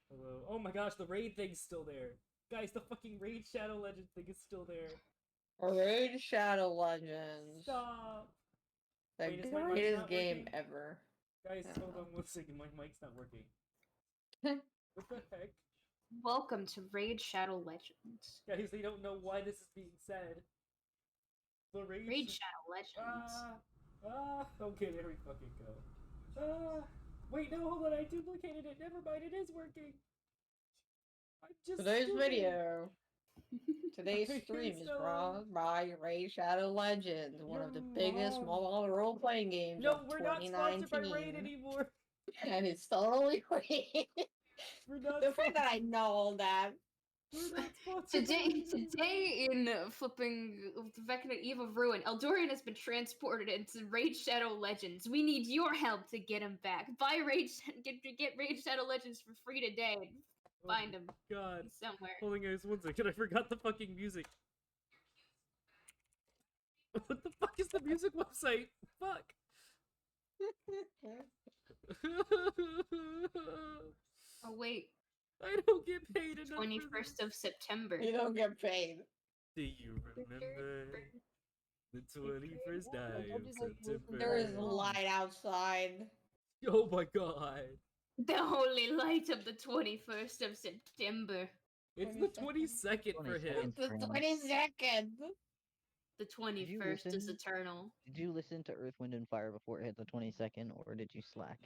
Hello. Oh my gosh, the raid thing's still there. Guys, the fucking raid Shadow Legend thing is still there. Raid Shadow Legends. Stop. The Wait, is my mic greatest not game working? ever. Guys, Yeah. hold on 1 second. My mic's not working. What the heck? Welcome to Raid Shadow Legends. Guys, they don't know why this is being said. The Raid Shadow Legends. Okay, there we fucking go. Wait, no, hold on, I duplicated it. Never mind, it is working. I'm just Today's stupid. video. Today's Okay, stream is so- brought by Raid Shadow Legends, one of the Your biggest mom. mobile role-playing games No, of we're not 2019. sponsored by Raid anymore. And it's totally free. We're not The fact that I know all that. We're not sponsored by Raid anymore. Today in flipping Vecna Eve of Ruin, Eldorian has been transported into Raid Shadow Legends. We need your help to get him back. Buy get Raid Shadow Legends for free today. Find him God. somewhere. Hold on, guys, 1 second. I forgot the fucking music. What the fuck is the music website? Fuck. Oh wait, I don't get paid enough. 21st of September. You don't get paid. Do you remember the 21st day of September? There is light outside. Oh my god. The holy light of the 21st of September. It's the 22nd for him. The 22nd. The 21st is listen? eternal. Did you listen to Earth, Wind, and Fire before it hit the 22nd, or did you slack?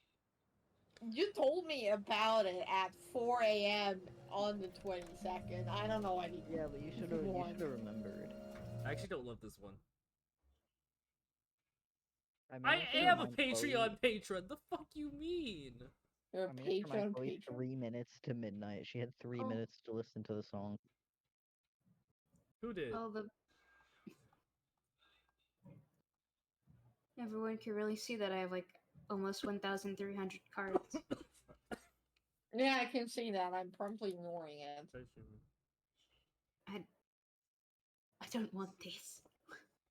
You told me about it at 4 a.m. on the 22nd. I don't know any. Yeah, but you should have remembered. I actually don't love this one. mean, I after am a my Chloe- Patreon patron. The fuck you mean? You're a I mean, after my Patreon Chloe, patron. 3 minutes to midnight. She had 3 minutes to listen to the song. Who did? Oh, everyone can really see that I have like almost 1,300 cards. Yeah, I can see that. I'm promptly ignoring it. I don't want this.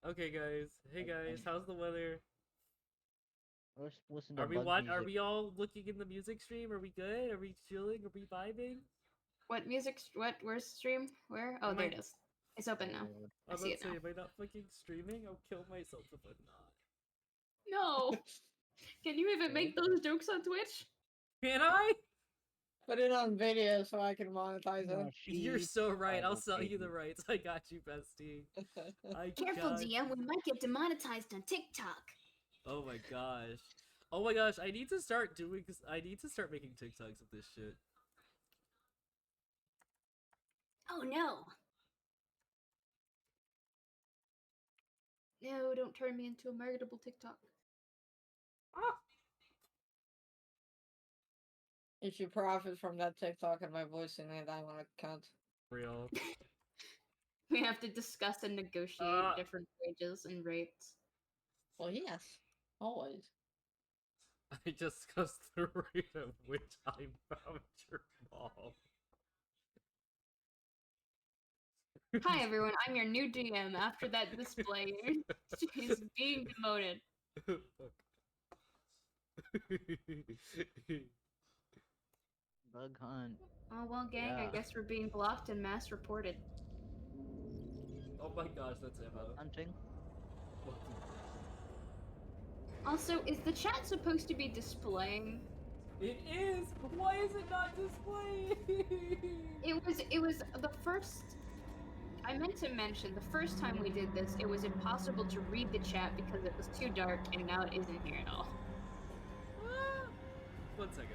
Okay, guys. Hey, guys. How's the weather? Let's listen to Are we Bug Are music. we all looking in the music stream? Are we good? Are we chilling? Are we vibing? What music? What? Where's the stream? Where? Oh, Am there I- it is. It's open now. I I'm see about it to say, now. am I not fucking streaming? I'll kill myself if I'm not. No. Can you even make those jokes on Twitch? Can I? Put it on video so I can monetize No, it. You're she- so right. I I'll will sell pay you the you. rights. I got you, bestie. I Careful, got DM. We might get demonetized on TikTok. Oh my gosh. Oh my gosh, I need to start making TikToks of this shit. Oh no. No, don't turn me into a marketable TikTok. If you profit from that TikTok and my voice in it, I want to cut. Real. We have to discuss and negotiate different wages and rates. Well, yes. Always. I discussed the rate at which I found your mom. Hi everyone, I'm your new DM. After that display, she's being demoted. Fuck. Bug hunt. Oh well, gang, I Yeah. guess we're being blocked and mass reported. Oh my gosh, that's Emma. Hunting? Also, is the chat supposed to be displaying? It is! Why is it not displaying? It was the first. I meant to mention the first time we did this, it was impossible to read the chat because it was too dark, and now it isn't here at all. 1 second.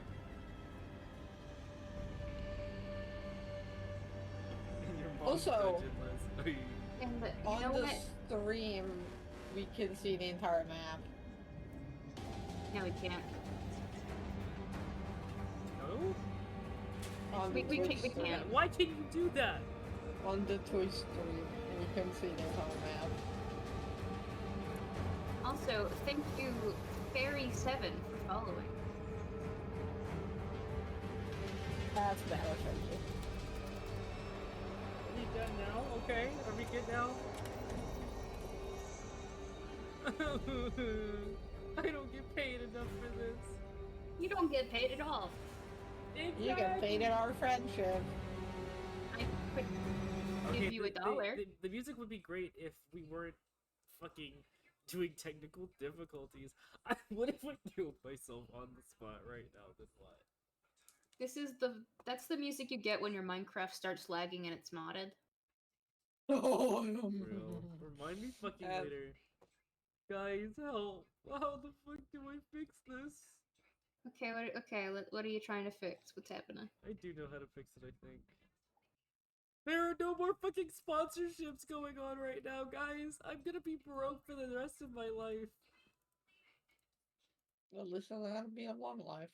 Your mom's Also- dungeon list. And you On know the what? stream, we can see the entire map. No, we can't. No? On We the can't- Twitch we stream. can't. Why can't you do that? On the Twitch stream, and you can see the entire map. Also, thank you, Fairy7, for following. That's better, thank you. Are we done now? Okay, are we good now? I don't get paid enough for this. You don't get paid at all. You completed our friendship. I could give you $1. The music would be great if we weren't fucking doing technical difficulties. What if I killed myself on the spot right now? That's the music you get when your Minecraft starts lagging and it's modded. Oh, Real. Remind me fucking later. Guys, help! How the fuck do I fix this? Okay, what are you trying to fix? What's happening? I do know how to fix it, I think. There are no more fucking sponsorships going on right now, guys! I'm gonna be broke for the rest of my life. At least I'm gonna be a long life.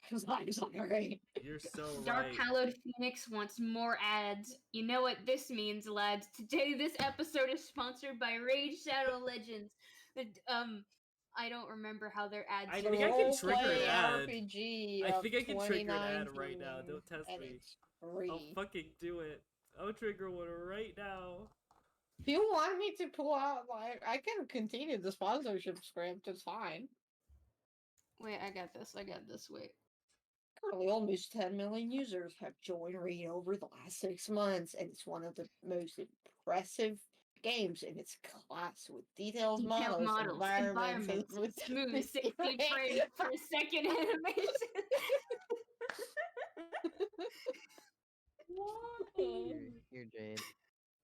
Because I'm sorry. You're so Dark right. Hallowed Phoenix wants more ads. You know what this means, lads. Today, this episode is sponsored by Raid Shadow Legends. I don't remember how their ads. I think I can trigger an ad. RPG I think I can trigger an ad 2019, right now. Don't test and me. it's free. I'll fucking do it. I'll trigger one right now. If you want me to pull out, like, I can continue the sponsorship script. It's fine. Wait, I got this. Wait. Currently, almost 10 million users have joined Raid over the last 6 months, and it's one of the most impressive games in its class with detailed models, environments with smooth 60 frames per second animation. Here, Jade.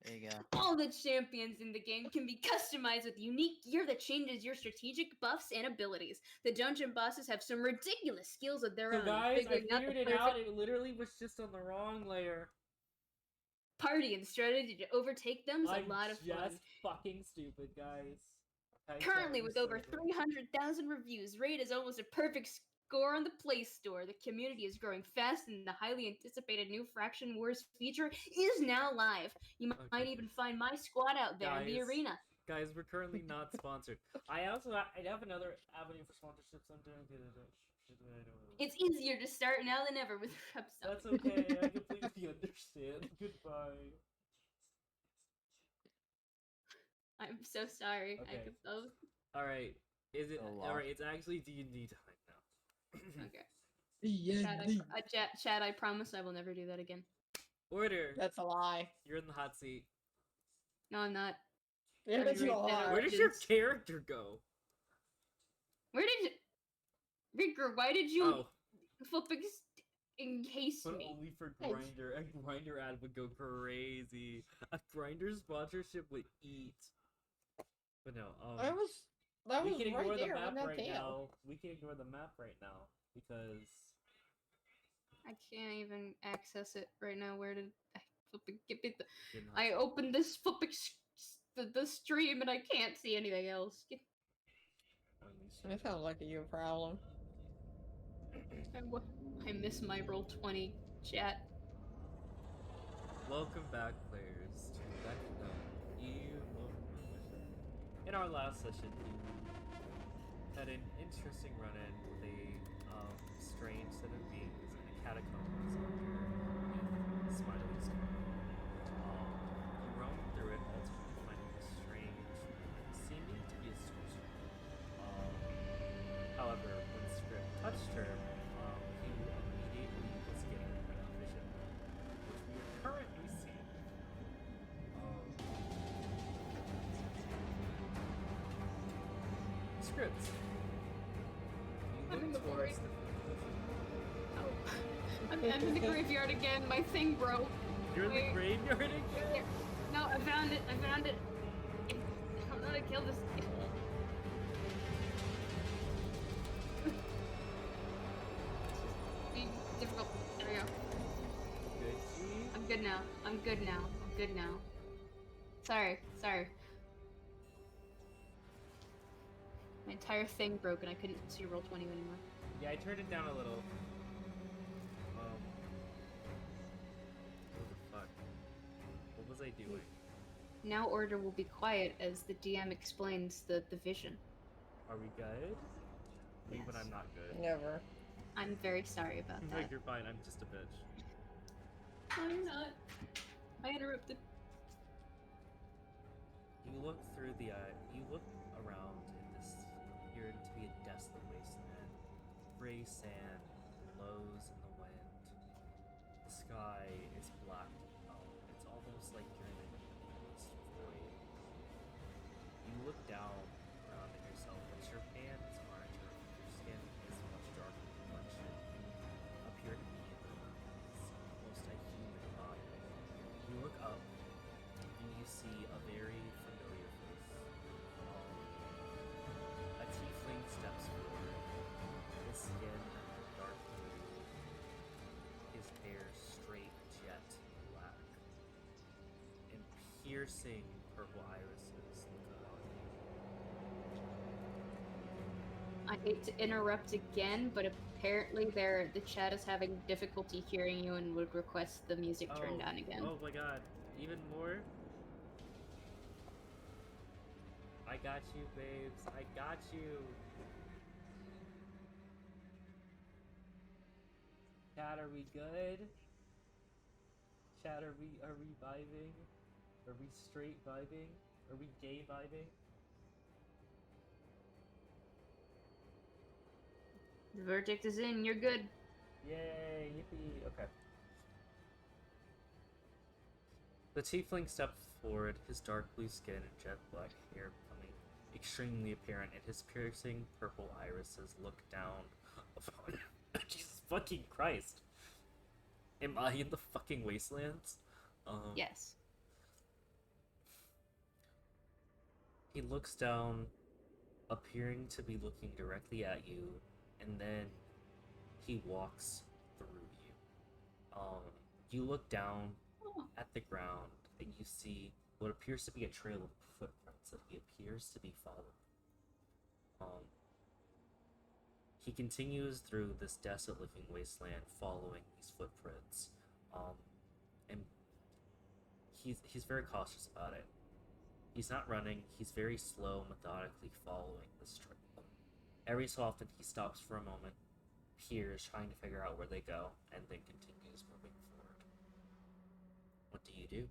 There you go. All the champions in the game can be customized with unique gear that changes your strategic buffs and abilities. The dungeon bosses have some ridiculous skills of their So own. guys, I figuring figured the it out. perfect It literally was just on the wrong layer. party and strategy to overtake them is a lot of fun. I'm just fucking stupid, guys. Currently, with over 300,000 reviews, Raid is almost a perfect score on the Play Store. The community is growing fast, and the highly anticipated new Fraction Wars feature is now live. You might even find my squad out there in the arena. Guys, we're currently not sponsored. I have another avenue for sponsorships. I'm doing good at it. It's easier to start now than ever with reps. That's okay. I completely understand. Goodbye. I'm so sorry. Okay. All right. Is it all right? It's actually D&D time now. Okay. Chad, I promise I will never do that again. Order. That's a lie. You're in the hot seat. No, I'm not. Yes, you are. Where does your character go? Where did you... Rigger, why did you encase But me? only for Grinder. A Grinder ad would go crazy. A Grinder sponsorship would eat. But no, that we was can ignore right the there map on that right tail. now. We can ignore the map right now because I can't even access it right now. Where did I flipping get it? I opened this flipping the stream and I can't see anything else. That sounds like a you problem. I miss my Roll20 chat. Welcome back, players, to Vecna. In our last session, we had an interesting run-in with a strange set of beings in the catacombs underneath Smiley's Cove. You roamed through it, ultimately finding this strange, seeming to be a sorcerer. However, when Script touched her, he immediately was getting a kind of vision, which we are currently seeing. Script. I'm in the forest. I'm in the graveyard again. My thing broke. You're in the graveyard again? No, I found it. I don't know how to kill this. Difficult. There we go. I'm good now. I'm good now. Sorry. My entire thing broke and I couldn't see Roll20 anymore. Yeah, I turned it down a little. What the fuck? What was I doing? Now order will be quiet as the DM explains the vision. Are we good? Yes. When I'm not good. Never. I'm very sorry about that. Like, you're fine, I'm just a bitch. No, you're not. I interrupted. You look through the you look around in this appeared to be a desolate wasteland. Gray sand blows in the sky is black. It's almost like you're in a endless void. You look down around at yourself, but your hands aren't dirty. Your skin is much darker complexion. You appear to be in almost a human body. You look up and you see a very familiar face. A tiefling steps forward. His skin dark blue. His hair straight jet black. And piercing purple irises look upon you. I hate to interrupt again, but apparently the chat is having difficulty hearing you and would request the music turned down again. Oh my god. Even more? I got you, babes. I got you. Chat, are we good? Chat, are we vibing? Are we straight vibing? Are we gay vibing? The verdict is in, you're good. Yay, yippee. Okay. The tiefling stepped forward, his dark blue skin and jet black hair becoming extremely apparent, and his piercing purple irises look down upon Jesus fucking Christ. Am I in the fucking wastelands? Yes. He looks down, appearing to be looking directly at you, and then he walks through you. You look down at the ground, and you see what appears to be a trail of footprints that he appears to be following. He continues through this desolate looking wasteland, following these footprints, and he's very cautious about it. He's not running, he's very slow, methodically following this trail. Every so often he stops for a moment, peers, trying to figure out where they go, and then continues moving forward. What do you do?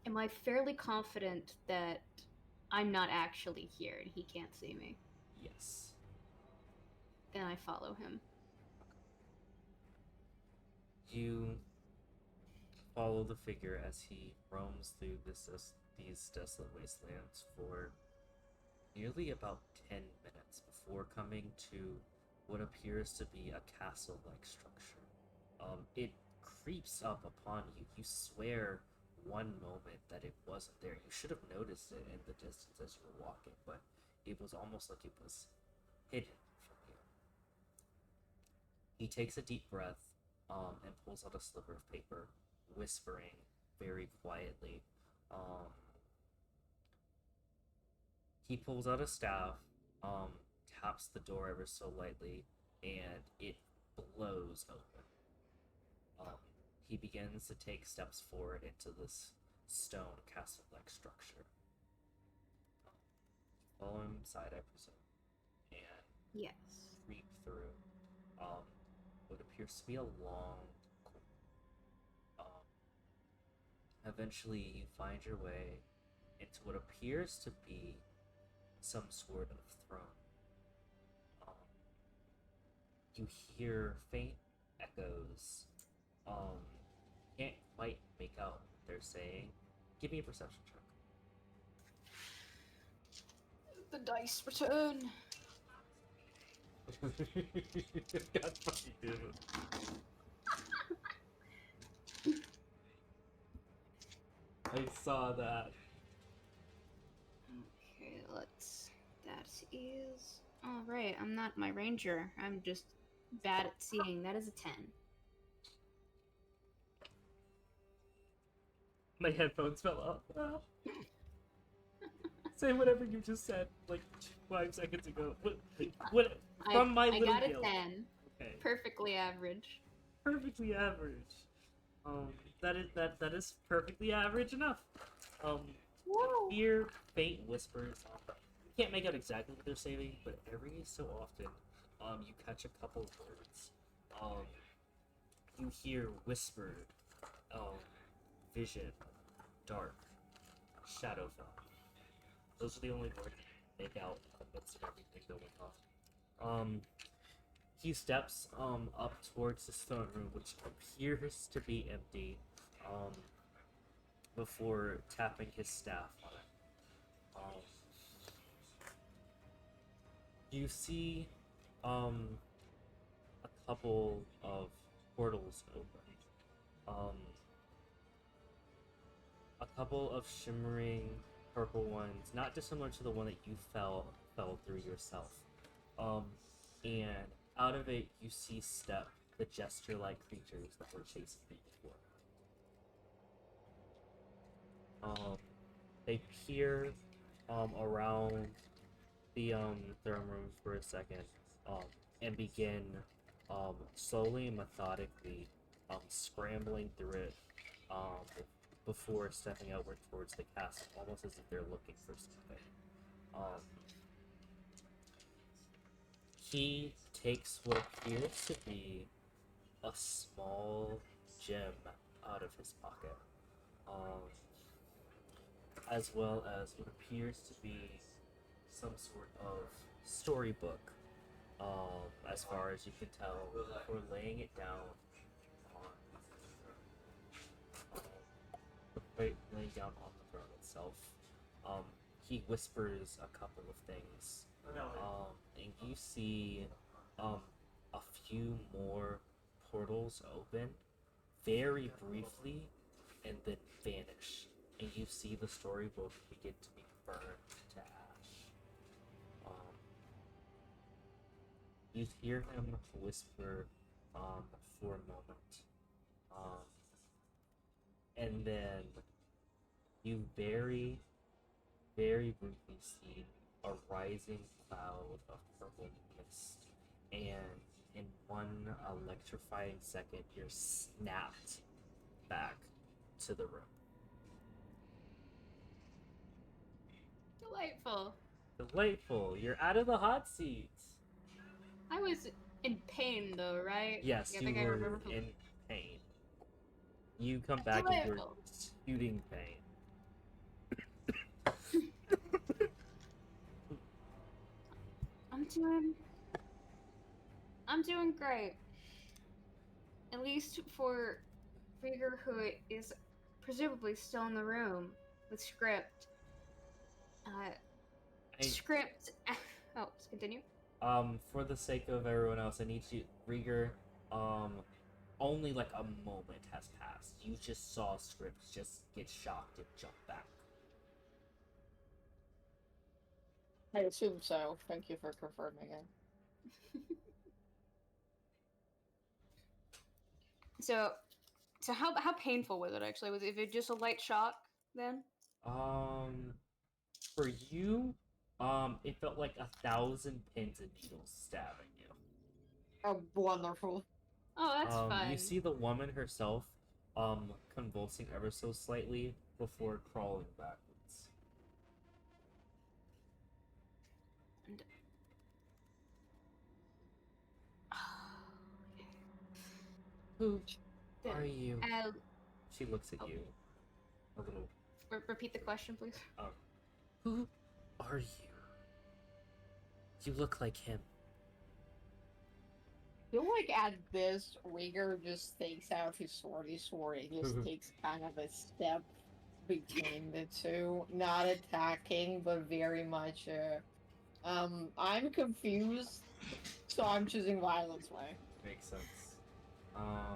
Am I fairly confident that I'm not actually here and he can't see me? Yes. Then I follow him. You follow the figure as he roams through these desolate wastelands for nearly about 10 minutes before coming to what appears to be a castle-like structure. It creeps up upon you. You swear one moment that it wasn't there. You should have noticed it in the distance as you were walking, but it was almost like it was hidden from you. He takes a deep breath and pulls out a sliver of paper, whispering very quietly. He pulls out a staff, taps the door ever so lightly, and it blows open. He begins to take steps forward into this stone castle-like structure. Follow him inside, I presume, and Yes. creep through what appears to be a long corridor. Eventually, you find your way into what appears to be some sort of throne. You hear faint echoes. Can't quite make out what they're saying. Give me a perception check. The dice return. God fucking damn it. I saw that. Okay, that is... Alright, I'm not my ranger. I'm just bad at seeing. That is a 10. My headphones fell off. Ah. Say whatever you just said, like 5 seconds ago. What from my I little got a guild. 10. Okay. Perfectly average. Perfectly average. That is perfectly average enough. Whoa. Hear faint whispers. You can't make out exactly what they're saying, but every so often, you catch a couple of words. You hear whispered, vision, dark, shadowfell. Those are the only words you make out amidst everything going on. he steps up towards the throne room, which appears to be empty, before tapping his staff on it. You see a couple of portals open. A couple of shimmering purple ones, not dissimilar to the one that you fell through yourself. And out of it, you see Step, the gesture-like creatures that were chasing you before. They peer around the throne room for a second, and begin slowly and methodically scrambling through it before stepping outward towards the castle, almost as if they're looking for something. He takes what appears to be a small gem out of his pocket, as well as what appears to be some sort of storybook, as far as you can tell, before laying it down on laying down on the throne itself. He whispers a couple of things, and you see a few more portals open very briefly and then vanish, and you see the storybook begin to be burned to ash. You hear him whisper for a moment, and then you very, very briefly see a rising cloud of purple mist, and in one electrifying second, you're snapped back to the room. Delightful. Delightful. You're out of the hot seat. I was in pain though, right? Yes, I you think I were remember from... in pain. You come back and you're Delightful. shooting pain. I'm doing great. At least for Rieger, who is presumably still in the room with Script. Script. Oh, continue. For the sake of everyone else, I need you, Rieger. Only like a moment has passed. You just saw Script just get shocked and jump back. I assume so. Thank you for confirming it. So how painful was it actually? Was it just a light shock then? For you, it felt like 1,000 pins and needles stabbing you. Oh, wonderful. Oh, that's fun. You see the woman herself, convulsing ever so slightly before crawling backwards. And... Who are you? I'll... She looks at you. A little. Repeat the question, please. Who are you? You look like him. I feel like at this, Rieger just takes out his swordy sword and just takes kind of a step between the two. Not attacking, but very much, I'm confused, so I'm choosing violence way. Makes sense.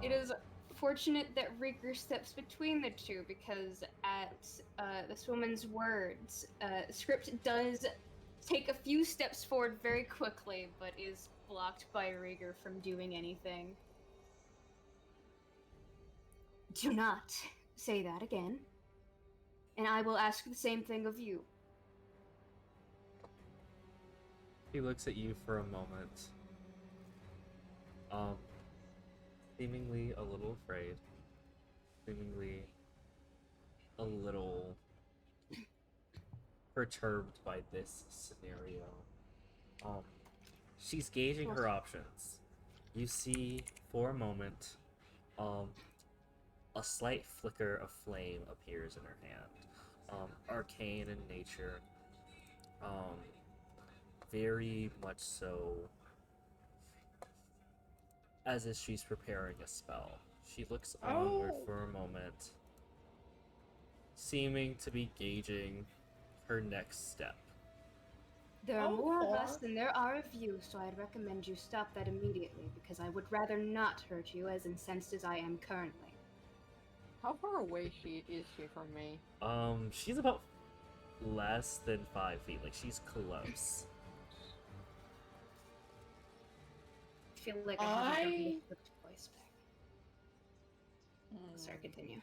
It is fortunate that Rieger steps between the two, because at this woman's words, Script does take a few steps forward very quickly, but is blocked by Rieger from doing anything. Do not say that again, and I will ask the same thing of you. He looks at you for a moment. Seemingly a little afraid. Seemingly a little perturbed by this scenario. She's gauging her options. You see, for a moment, a slight flicker of flame appears in her hand. Arcane in nature. Very much so as if she's preparing a spell. She looks onward Oh. for a moment, seeming to be gauging her next step. There are Oh, more of us fuck. than there are of you, so I'd recommend you stop that immediately, because I would rather not hurt you, as incensed as I am currently. How far away is she from me? She's about less than 5 feet. Like, she's close. I feel like I haven't gotten the flipped voice back. Sorry, continue.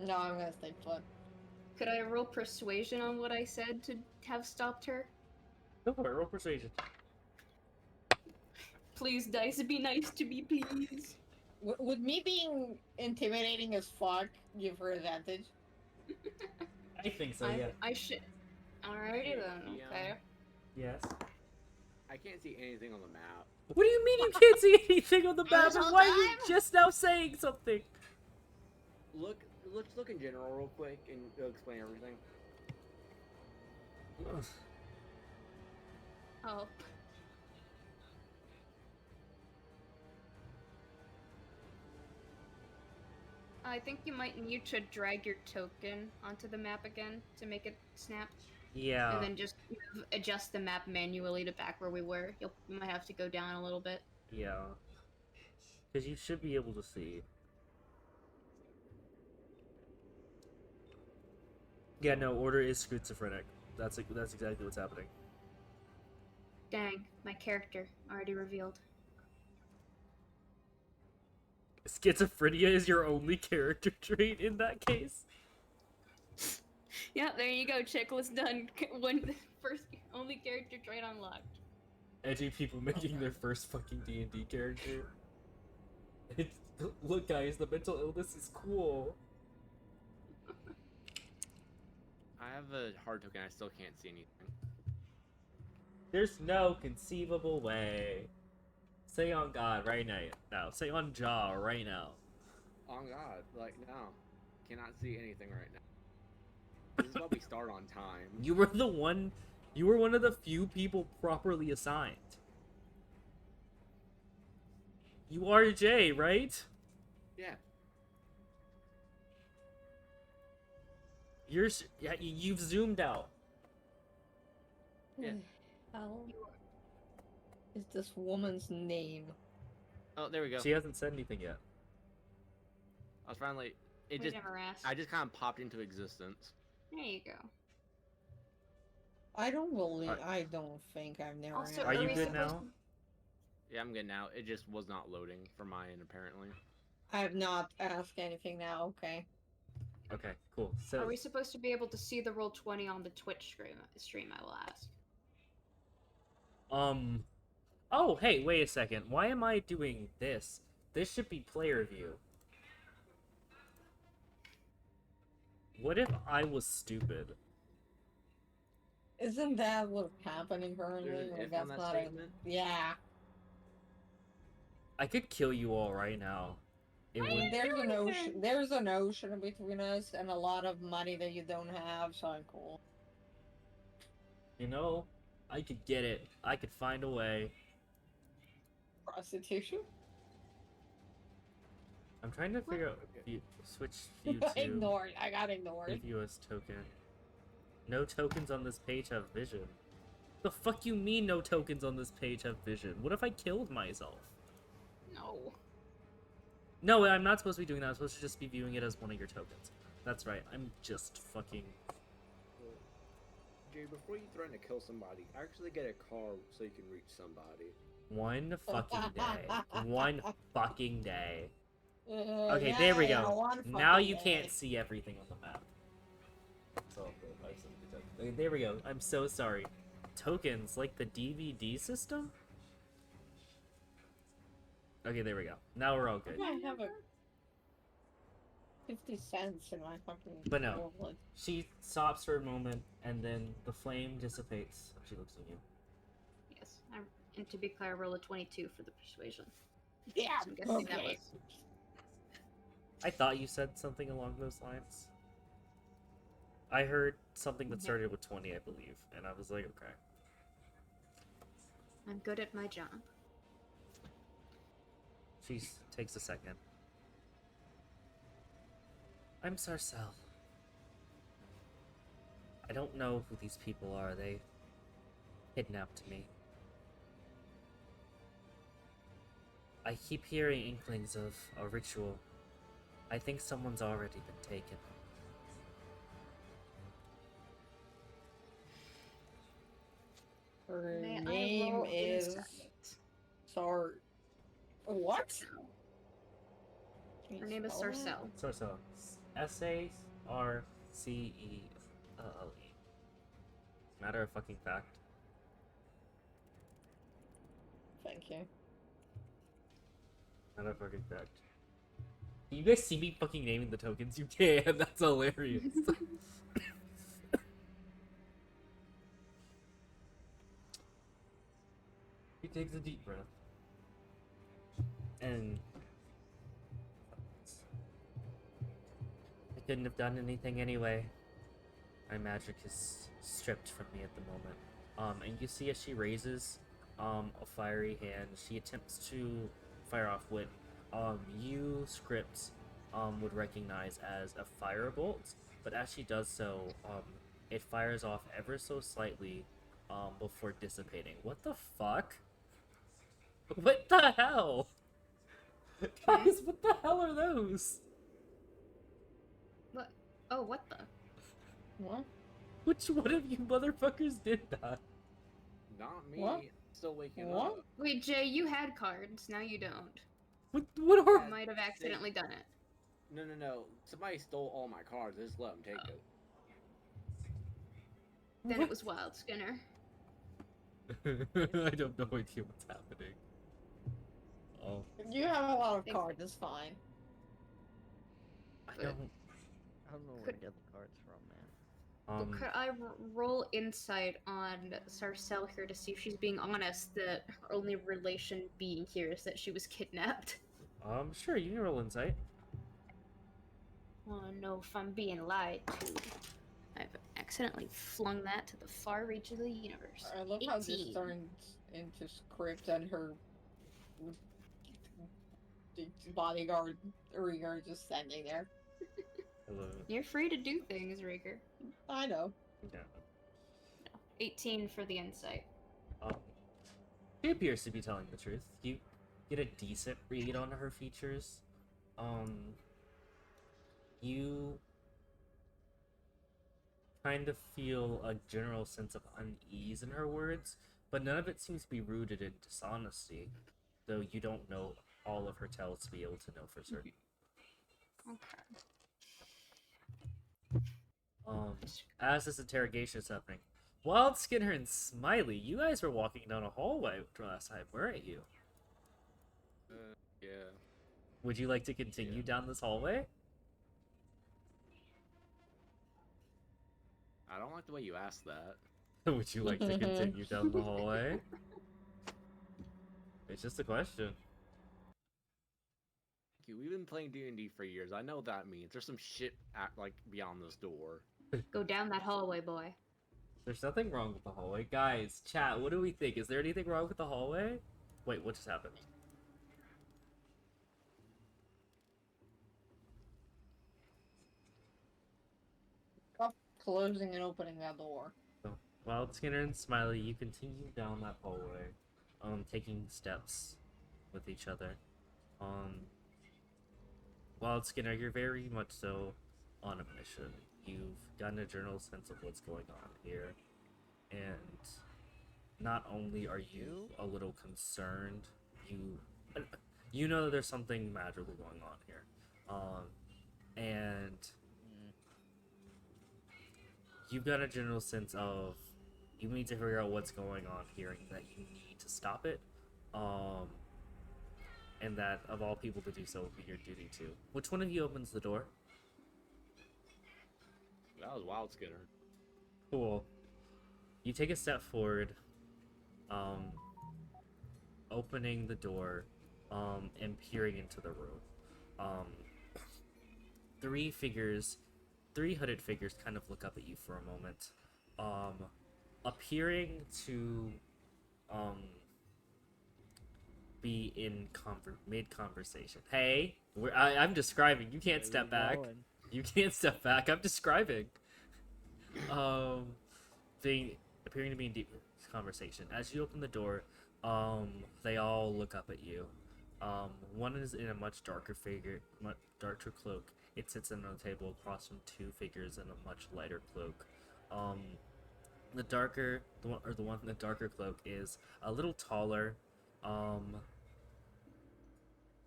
No, I'm gonna stay put. Could I roll persuasion on what I said to have stopped her? Go for it, roll persuasion. Please, dice, be nice to me, please. Would me being intimidating as fuck give her advantage? I think so, yeah. I should. Alrighty then, Yeah. okay. Yes. I can't see anything on the map. What do you mean you can't see anything on the map? This whole Why are you time? just now saying something? Let's look in general real quick and it'll explain everything. Oh. I think you might need to drag your token onto the map again to make it snap. Yeah. And then just adjust the map manually to back where we were. You might have to go down a little bit. Yeah. Because you should be able to see. Yeah, no, Order is schizophrenic. That's exactly what's happening. Dang, my character already revealed. Schizophrenia is your only character trait in that case? Yeah, there you go. Checklist done. Only character trait unlocked. Edgy people making their first fucking D&D character. Look, guys, the mental illness is cool. I have a hard token, I still can't see anything. There's no conceivable way. Say on God right now. Say on Jaw right now. Oh god, like, no. Cannot see anything right now. This is why we start on time. You were one of the few people properly assigned. You are Jay, right? Yeah. You've zoomed out. Yeah. Hell is this woman's name? Oh, there we go. She hasn't said anything yet. I was finally... We never asked. I just kind of popped into existence. There you go. I don't think I've never. Also, Are you we good supposed now? to- Yeah, I'm good now. It just was not loading from my end, apparently. I have not asked anything now. Okay. Okay, cool. So Are we supposed to be able to see the roll 20 on the Twitch stream? I will ask. Oh, hey, wait a second. Why am I doing this? This should be player view. What if I was stupid? Isn't that what's happening currently? There's an Like, if that's on that not statement? Yeah. I could kill you all right now. It would. There's an ocean between us and a lot of money that you don't have, so I'm cool. You know, I could get it. I could find a way. Prostitution? I'm trying to figure out switch view to Ignored. I got ignored. give you as token. No tokens on this page have vision. The fuck you mean no tokens on this page have vision? What if I killed myself? No. No, I'm not supposed to be doing that. I'm supposed to just be viewing it as one of your tokens. That's right. I'm just fucking... Jay, before you threaten to kill somebody, actually get a car so you can reach somebody. One fucking day. One fucking day. Okay, Okay, there we go. Now you can't see everything on the map. So, okay, there we go. I'm so sorry. Tokens, like the DVD system? Okay, there we go. Now we're all good. I have a 50 cents in my fucking But no. wallet. She stops for a moment, and then the flame dissipates. She looks at you. Yes. And to be clear, roll a 22 for the persuasion. Yeah, So I'm guessing that okay. was... I thought you said something along those lines. I heard something that started with 20, I believe, and I was like, okay. I'm good at my job. She takes a second. I'm Sarcelle. I don't know who these people are. They kidnapped me. I keep hearing inklings of a ritual. I think someone's already been taken. Her May I name roll is insight? Sar. What? Can Her you name is spell that? Sarcelle. Sarcelle. S-A-R-C-E-L-L-E. Matter of fucking fact. Thank you. Matter of fucking fact. You guys see me fucking naming the tokens? You can. That's hilarious. He takes a deep breath. And I couldn't have done anything anyway. My magic is stripped from me at the moment. And you see as she raises a fiery hand, she attempts to fire off what you, Script, would recognize as a firebolt, but as she does so, it fires off ever so slightly before dissipating. What the fuck? What the hell? Guys, what the hell are those? What? Oh, what the? What? Which one of you motherfuckers did that? Not me. What? Still waking What? up. Wait, Jay, you had cards. Now you don't. What You are... Yeah. might have accidentally done it. No. Somebody stole all my cards. I just let them take it. Then What? it was Wild Skinner. I have no idea what's happening. Oh, You have a lot of Thanks. cards, it's fine. I But- don't... I don't know where to Could- get the cards from, man. Well, could I roll insight on Sarcelle here to see if she's being honest that her only relation being here is that she was kidnapped? Sure, you can roll insight. I want to know if I'm being lied to. I've accidentally flung that to the far reach of the universe. I love how this 18. turns into script and her bodyguard Rieger just standing there. Hello. You're free to do things, Rieger. I know. Yeah. 18 for the insight. She appears to be telling the truth. You get a decent read on her features. You kind of feel a general sense of unease in her words, but none of it seems to be rooted in dishonesty, though you don't know all of her tells to be able to know for certain. Okay. As this interrogation is happening, Wild Skinner and Smiley, you guys were walking down a hallway last time, weren't you? Yeah. Would you like to continue Yeah. down this hallway? I don't like the way you asked that. Would you like to continue down the hallway? It's just a question. We've been playing D&D for years. I know what that means. There's some shit like beyond this door. Go down that hallway, boy. There's nothing wrong with the hallway. Guys, chat, what do we think? Is there anything wrong with the hallway? Wait, what just happened? Stop closing and opening that door. So, Wild Skinner and Smiley, you continue down that hallway, taking steps with each other. Wild Skinner, you're very much so on a mission. You've gotten a general sense of what's going on here, and not only are you a little concerned, you know that there's something magical going on here, and you've got a general sense of you need to figure out what's going on here and that you need to stop it, and that of all people to do so would be your duty too. Which one of you opens the door? That was Wild Skinner. Cool. You take a step forward, opening the door, and peering into the room. Three hooded figures kind of look up at you for a moment, appearing to, be in mid conversation. Hey, I'm describing. You can't step back. You can't step back. I'm describing. Being appearing to be in deep conversation. As you open the door, they all look up at you. One is in a much darker cloak. It sits on a table across from two figures in a much lighter cloak. The one in the darker cloak is a little taller,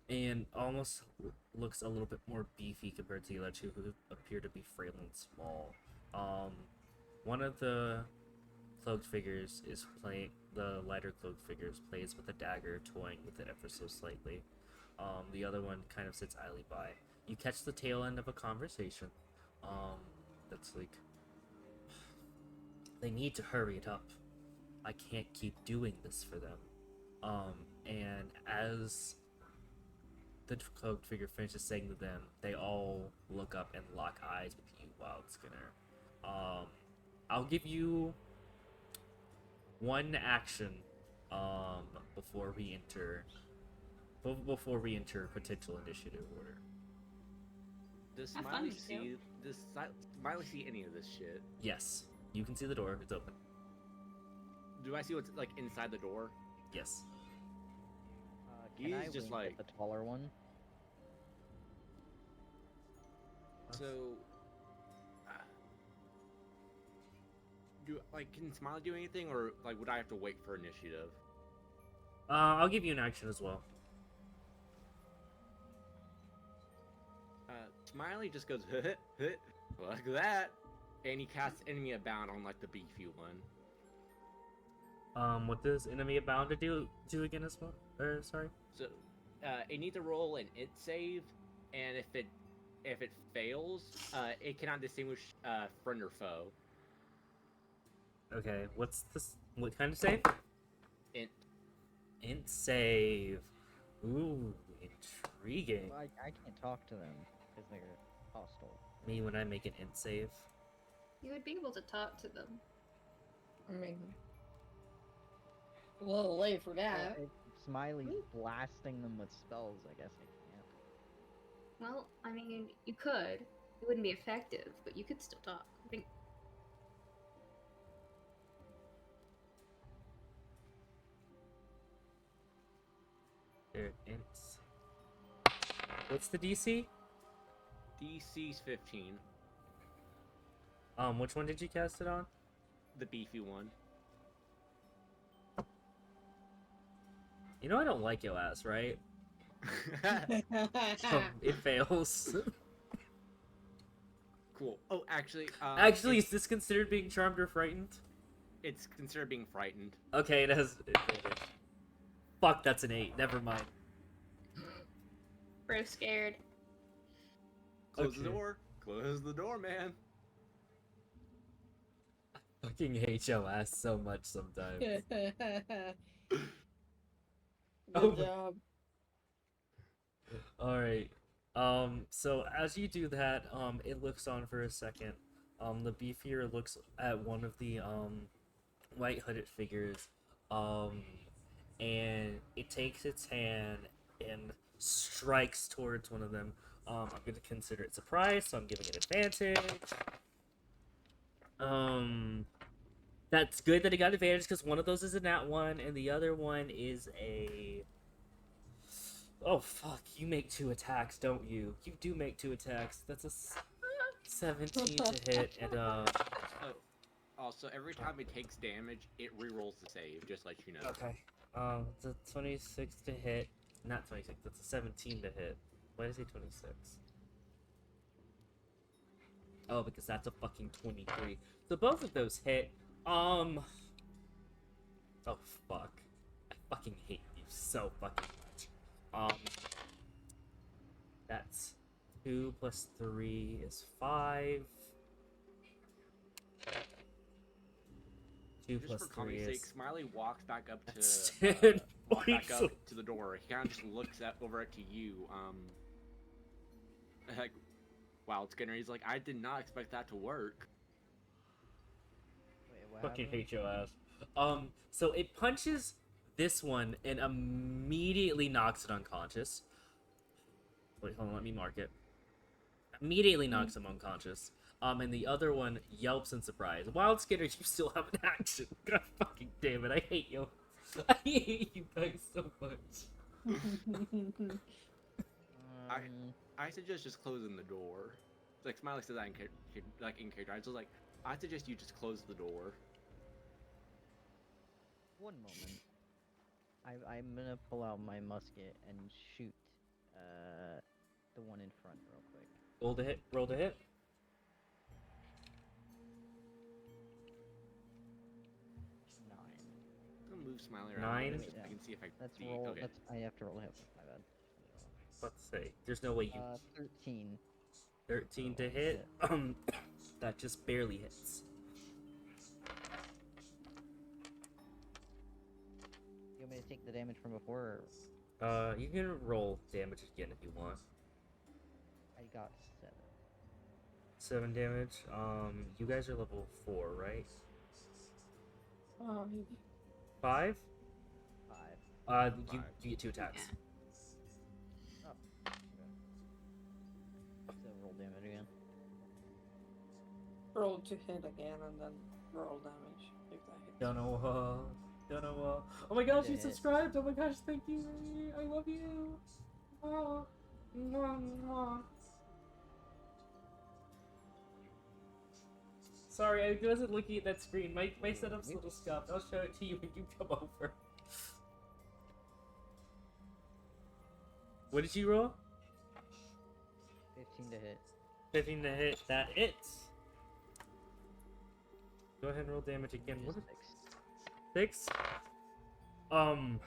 and almost looks a little bit more beefy compared to the other two, who appear to be frail and small. One of the cloaked figures is playing. The lighter cloaked figures plays with a dagger, toying with it ever so slightly. The other one kind of sits idly by. You catch the tail end of a conversation. That's like, they need to hurry it up. I can't keep doing this for them. And as the cloaked figure finishes saying to them, they all look up and lock eyes with you, Wild Skinner. I'll give you one action before we enter potential initiative order. Does Have fun, Smiley Miguel. Smiley see any of this shit? Yes, you can see the door. It's open. Do I see what's like inside the door? Yes. Can I He's just wink like at the taller one? so. Can Smiley do anything, or like would I have to wait for initiative? I'll give you an action as well. Smiley just goes, look at that, and he casts Enemy Abound on like the beefy one. What does Enemy Abound to do again as well? Sorry. So, it needs to roll an int save, and if it fails, it cannot distinguish friend or foe. Okay, what's this? What kind of save? Int. Int save. Ooh, intriguing. Well, I can't talk to them because they're hostile. Me when I make an int save. You would be able to talk to them. I mean, a little late for that. If Smiley's blasting them with spells, I guess I can't. Well, I mean, you could. It wouldn't be effective, but you could still talk. I think. There, ints. What's the DC? DC's 15. Which one did you cast it on? The beefy one. You know I don't like your ass, right? It fails. Cool. Oh, actually, Actually, is this considered being charmed or frightened? it's considered being frightened. Okay, it has. Fuck, that's an 8. Never mind. Bro scared. Close the Okay. door. Close the door, man. Fucking hate your ass so much sometimes. Good Oh. job. Alright. So as you do that, it looks on for a second. The beefier looks at one of the, white hooded figures, and it takes its hand and strikes towards one of them. I'm gonna consider it surprise, so I'm giving it advantage. That's good that it got advantage because one of those is a nat 1 and the other one is a... Oh fuck, you make 2 attacks, don't you? You do make 2 attacks. That's a 17 to hit and Oh, also, every time it takes damage, it rerolls the save, just let you know. okay. It's a 26 to hit. Not 26, that's a 17 to hit. Why did I say 26? Oh, because that's a fucking 23. So both of those hit. Oh fuck. I fucking hate you so fucking much. That's 2 plus 3 is 5. 2 Just plus for 3 comedy's sake, is... Smiley walks back up That's to 10 walks back points. up to the door. He kind of just looks over to you. Like, Wild Skinner. He's like, I did not expect that to work. Wait, what Fucking happened? hate your ass. So it punches this one and immediately knocks it unconscious. Wait, hold on, let me mark it. Immediately knocks him unconscious. And the other one yelps in surprise. Wild Skitter, you still have an action. God fucking damn it, I hate you. I hate you guys so much. I suggest just closing the door. Like Smiley says, in character. I was like, I suggest you just close the door. One moment. I'm gonna pull out my musket and shoot the one in front real quick. Roll to hit. Roll to hit. 9. I'm gonna move Smiley around. 9? A bit so I can see if I Let's see. roll. Okay. I have to roll a hit. My bad. Let's say. There's no way you. 13. 13 to hit. That just barely hits. You want me to take the damage from before? Or... You can roll damage again if you want. I got 7. 7 damage. You guys are level 4, right? 5? 5. You get 2 attacks. Yeah. Oh. Okay. So roll damage again. Roll to hit again and then roll damage if that hits. Don't know. Oh my gosh, you Hit. subscribed! Oh my gosh, thank you! I love you! Oh. Mwah, mwah. Sorry, I wasn't looking at that screen. My setup's a little scuffed. I'll show it to you when you come over. What did you roll? 15 to hit. 15 to hit. That hits. Go ahead and roll damage again. What is 6. 6? 7.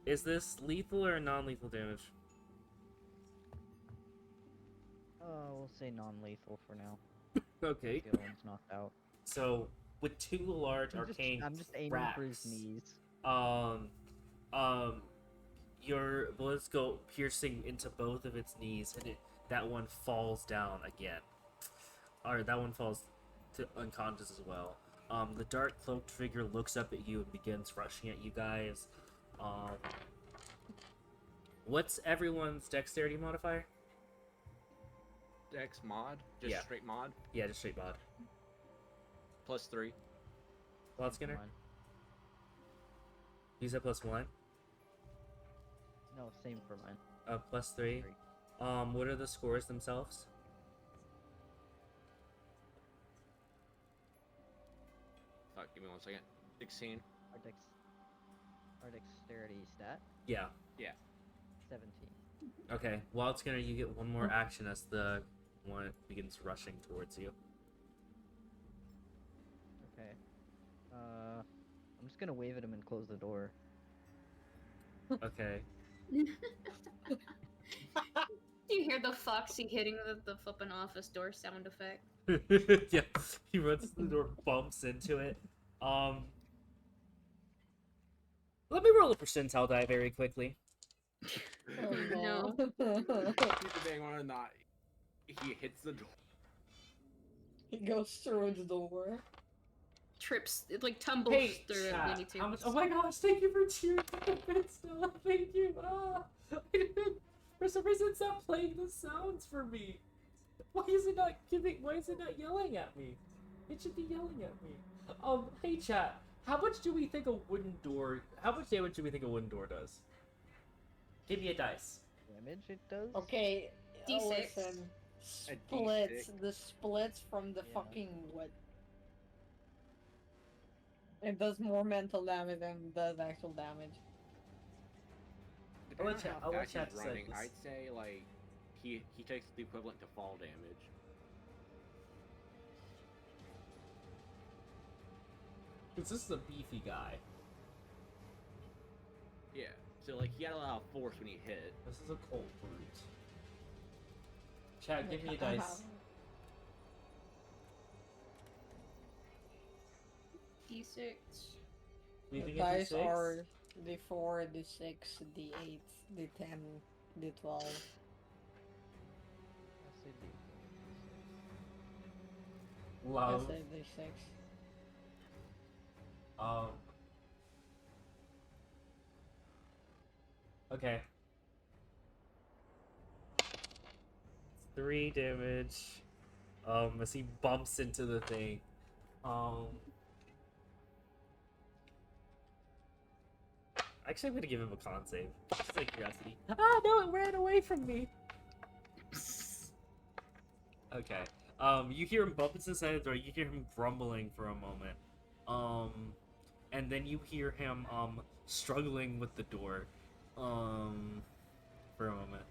Is this lethal or non-lethal damage? We'll say non-lethal for now. Okay. The other one's knocked out. So, with 2 large arcane I'm just aiming for his cracks, knees. your bullets go piercing into both of its knees, and that one falls down again. Or that one falls to unconscious as well. The dark cloaked figure looks up at you and begins rushing at you guys. What's everyone's dexterity modifier? Dex mod? Just Yeah. straight mod? Yeah, just straight mod. +3. Wild Skinner? Mine. You said +1? No, same for mine. +3. What are the scores themselves? Fuck, give me 1 second. 16. Our dexterity stat? Yeah. 17. Okay. Wild Skinner, you get one more action as the one begins rushing towards you. Okay. I'm just gonna wave at him and close the door. Okay. Do you hear the foxy hitting the flippin' office door sound effect? Yeah. He runs to the door, bumps into it. Let me roll a percentile die very quickly. No. He's debating whether or not he hits the door. He goes through the door. Trips, it like tumbles Hey, through it chat, when he how much? tubes. Oh my gosh! Thank you for cheering for the bit still. Thank you. For some reason, it's not playing the sounds for me. Why is it not giving? Why is it not yelling at me? It should be yelling at me. Hey chat. How much do we think a wooden door? How much damage do we think a wooden door does? Give me a dice. Damage it does? Okay, D6. listen. A Splits. D6. The splits from the Yeah. fucking what? It does more mental damage than it does actual damage. Depending let chat- on I'll how let fast chat he's decide running, this. I'd say like he takes the equivalent to fall damage. Because this is a beefy guy. Yeah. So like he had a lot of force when he hit. This is a cold brute. Chat, give me a dice. D6. We The think dice D6? are D4, D6, D8, D10, D12. I'll say D4. I Love. say D6. Okay. 3 damage. As he bumps into the thing. Actually, I'm gonna give him a con save. Just like curiosity. Ah, no, it ran away from me. Okay. You hear him bump into the side of the door. You hear him grumbling for a moment. And then you hear him struggling with the door. For a moment.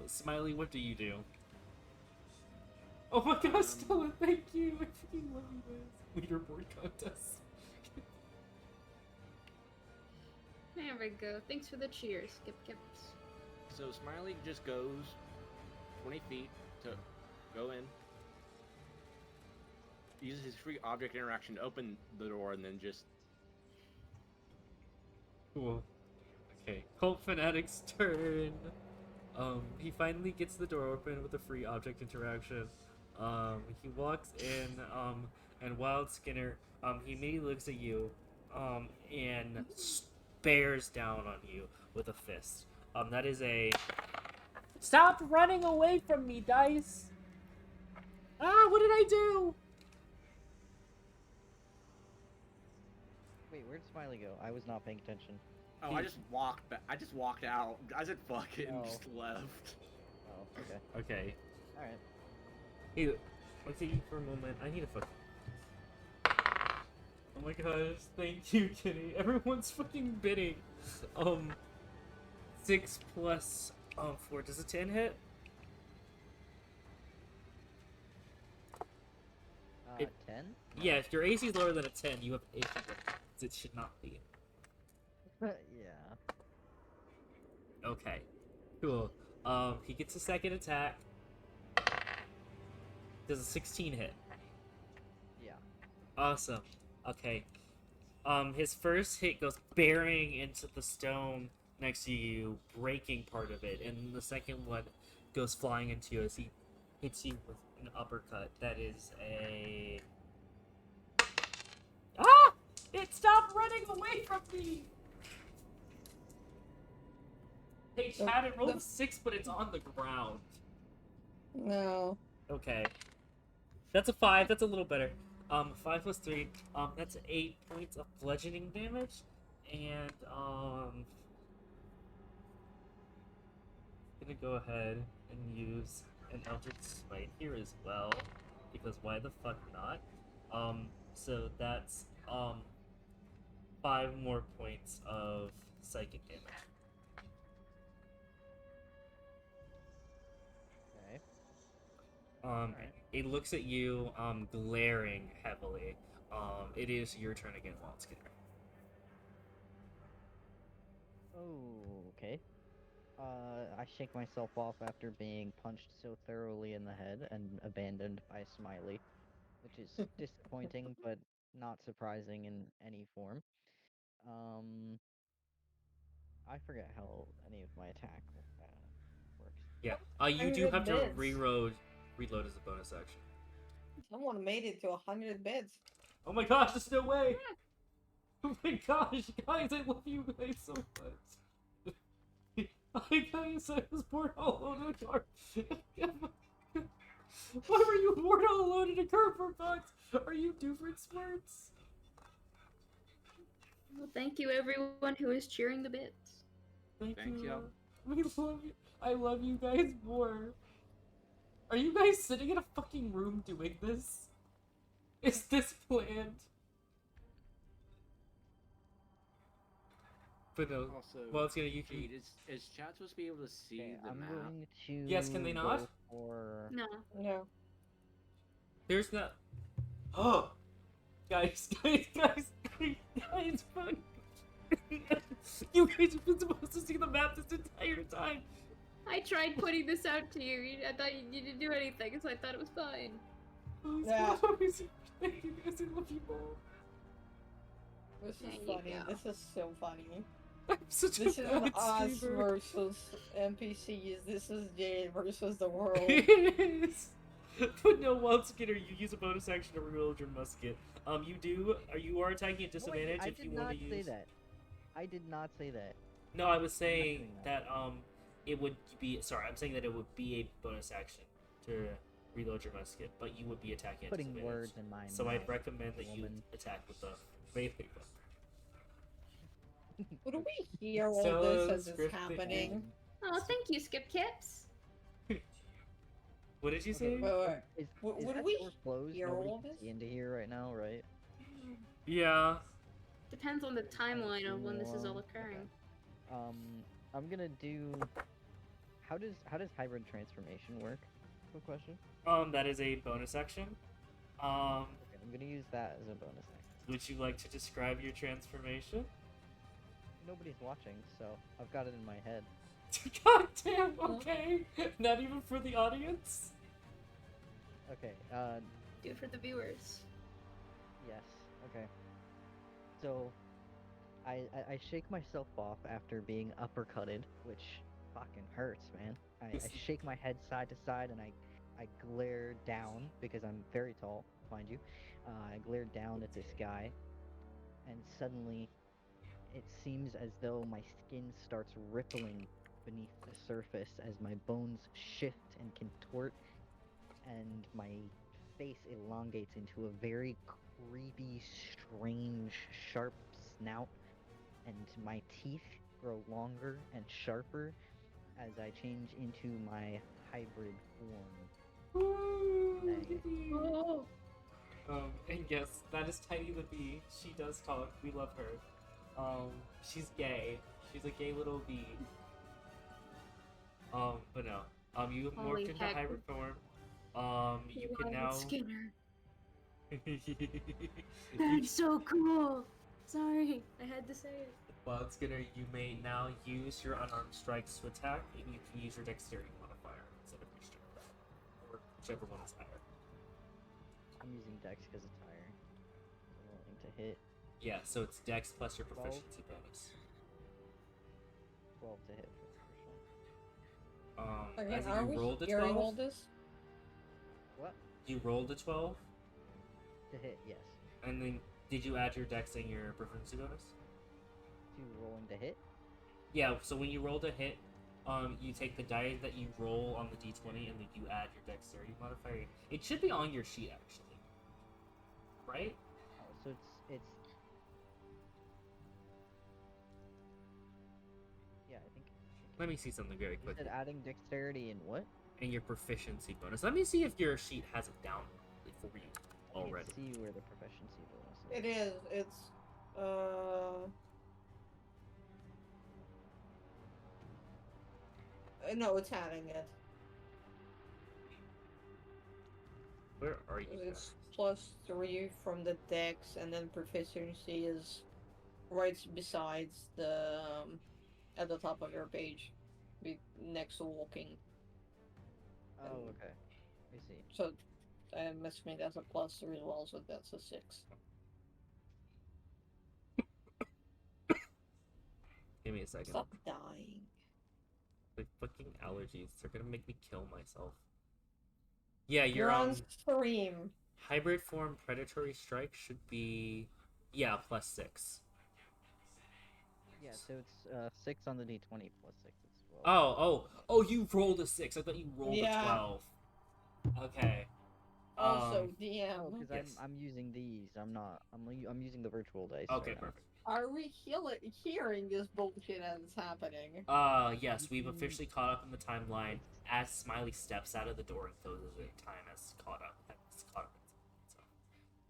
Smiley, what do you do? Oh my gosh, Stella, thank you. I freaking love you guys. Leaderboard contest. There we go. Thanks for the cheers. Skip, skip. So Smiley just goes 20 feet to go in. Uses his free object interaction to open the door and then just... Cool. Okay, Cult Fanatic's turn. He finally gets the door open with a free object interaction. He walks in, and Wild Skinner, he immediately looks at you, and bears down on you with a fist. That is a... Stop running away from me, dice! Ah, what did I do? Wait, where'd Smiley go? I was not paying attention. Oh, I just walked back. I just walked out. I said fuck it and Oh. just left. Oh, okay. Okay. Alright. Hey, let's see for a moment. I need a fucking... Oh my gosh, thank you, Kitty. Everyone's fucking bidding. 6 plus 4. Does a 10 hit? It- 10? Yeah, if your AC is lower than a 10, you have 8 hit points. It should not be. Yeah. Okay. Cool. He gets a second attack. Does a 16 hit? Yeah. Awesome. Okay. His first hit goes bearing into the stone next to you, breaking part of it, and the second one goes flying into you as he hits you with an uppercut. That is a... Ah! It stopped running away from me! Hey, Chad, it rolled a 6, but it's on the ground. No. Okay. That's a 5. That's a little better. 5 plus 3. That's 8 points of bludgeoning damage. And, gonna go ahead and use an Eldritch Smite here as well. Because why the fuck not? So that's, 5 more points of psychic damage. Okay. Alright. It looks at you, glaring heavily. It is your turn again, Wild Skinner. Oh, okay. I shake myself off after being punched so thoroughly in the head and abandoned by Smiley, which is disappointing, but not surprising in any form. I forget how any of my attack works. Yeah. You do 100 have to bits. reload as a bonus action. Someone made it to 100 bits. Oh my gosh, there's no way! Oh my gosh, guys, I love you guys so much. Hi guys, I was born all alone in a car. Why were you born all alone in a car for bugs? Are you different smarts? Well, thank you everyone who is cheering the bits. Thank Thank you. We love you. I love you guys more. Are you guys sitting in a fucking room doing this? Is this planned? But no. Also, Well, it's gonna you can. Jade, is Chad supposed to be able to see Okay, the I'm map? going to. Yes, can they go not? For... No. No. There's not. Oh, guys, fuck. You guys have been supposed to see the map this entire time. I tried putting this out to you. I thought you didn't do anything, so I thought it was fine. Oh, it's Yeah. so amazing. Thank you guys. I love you all. This is There you funny. go. This is so funny. I'm such This a is bad us streamer. versus NPCs. This is Jade versus the world. It is. But no, Wild Skinner, you use a bonus action to reload your musket. You are attacking at disadvantage Wait, if you want to use. I did not say that. I did not say that. No, I was I'm not saying doing that it would be. Sorry, I'm saying that it would be a bonus action to reload your musket, but you would be attacking at Putting disadvantage. words in my So mouth. I'd recommend that you woman. attack with the melee weapon. Would we hear all So this as it's scripted happening? Oh, thank you, Skip Kips. What did you Okay, say? Wait, wait. Is Would that we door closed? hear Nobody all can this? see into here right now, right? Yeah. Depends on the timeline of when this is all Okay. occurring. I'm gonna do. How does hybrid transformation work? Quick question. That is a bonus action. Um, Okay, I'm gonna use that as a bonus action. would you like to describe your transformation? Nobody's watching, so I've got it in my head. God damn. Okay. Not even for the audience. Okay. Do it for the viewers. Yes. Okay. So, I shake myself off after being uppercutted, which fucking hurts, man. I shake my head side to side and I glare down because I'm very tall, mind you. I glare down at this guy, and suddenly it seems as though my skin starts rippling beneath the surface as my bones shift and contort, and my face elongates into a very creepy, strange, sharp snout, and my teeth grow longer and sharper as I change into my hybrid form. Nay. Oh, And yes, that is Tiny the Bee. She does talk. We love her. She's gay. She's a gay little bee. But no. You have Holy morphed into heck. hybrid form. You can Wild now. Skinner. You- That's so cool. Sorry, I had to say it. Well, it's gonna. You may now use your unarmed strikes to attack, and you can use your dexterity modifier instead of your strength, or whichever one is higher. I'm using Dex because it's higher. I'm willing to hit. Yeah, so it's dex plus your 12. proficiency bonus. 12 to hit for the first one. Okay, As are you we rolled a hearing 12. all this? What? You rolled a 12, To hit, yes. and then did you add your dex and your proficiency bonus? To rolling to hit? Yeah. So when you rolled a hit, you take the die that you roll on the d20, and then you add your dexterity modifier. It should be on your sheet actually, right? Oh, so it's. Yeah, I think. Let me see something very You quickly. said adding dexterity and what? And your proficiency bonus. Let me see if your sheet has it down for you I already. can't see where the proficiency bonus is. It is. It's no, it's adding it. Where are you? It's guys? +3 from the dex, and then proficiency is right besides the at the top of your page, next to walking. Oh, okay. I see. So I'm assuming that's a +3 as well, so that's a 6. Give me a second. Stop dying. The fucking allergies. They're gonna make me kill myself. Yeah, You're on stream. hybrid form predatory strike should be +6. Yeah, so it's 6 on the d20 plus 6 is 12. Oh! You rolled a 6. I thought you rolled Yeah. a 12. Okay. Also, Oh, DM. because yes. I'm using these. I'm using the virtual dice. Okay, right now. perfect. Are we hearing this bullshit as it's happening? Yes, we've officially caught up in the timeline as Smiley steps out of the door and closes it. Time has caught up.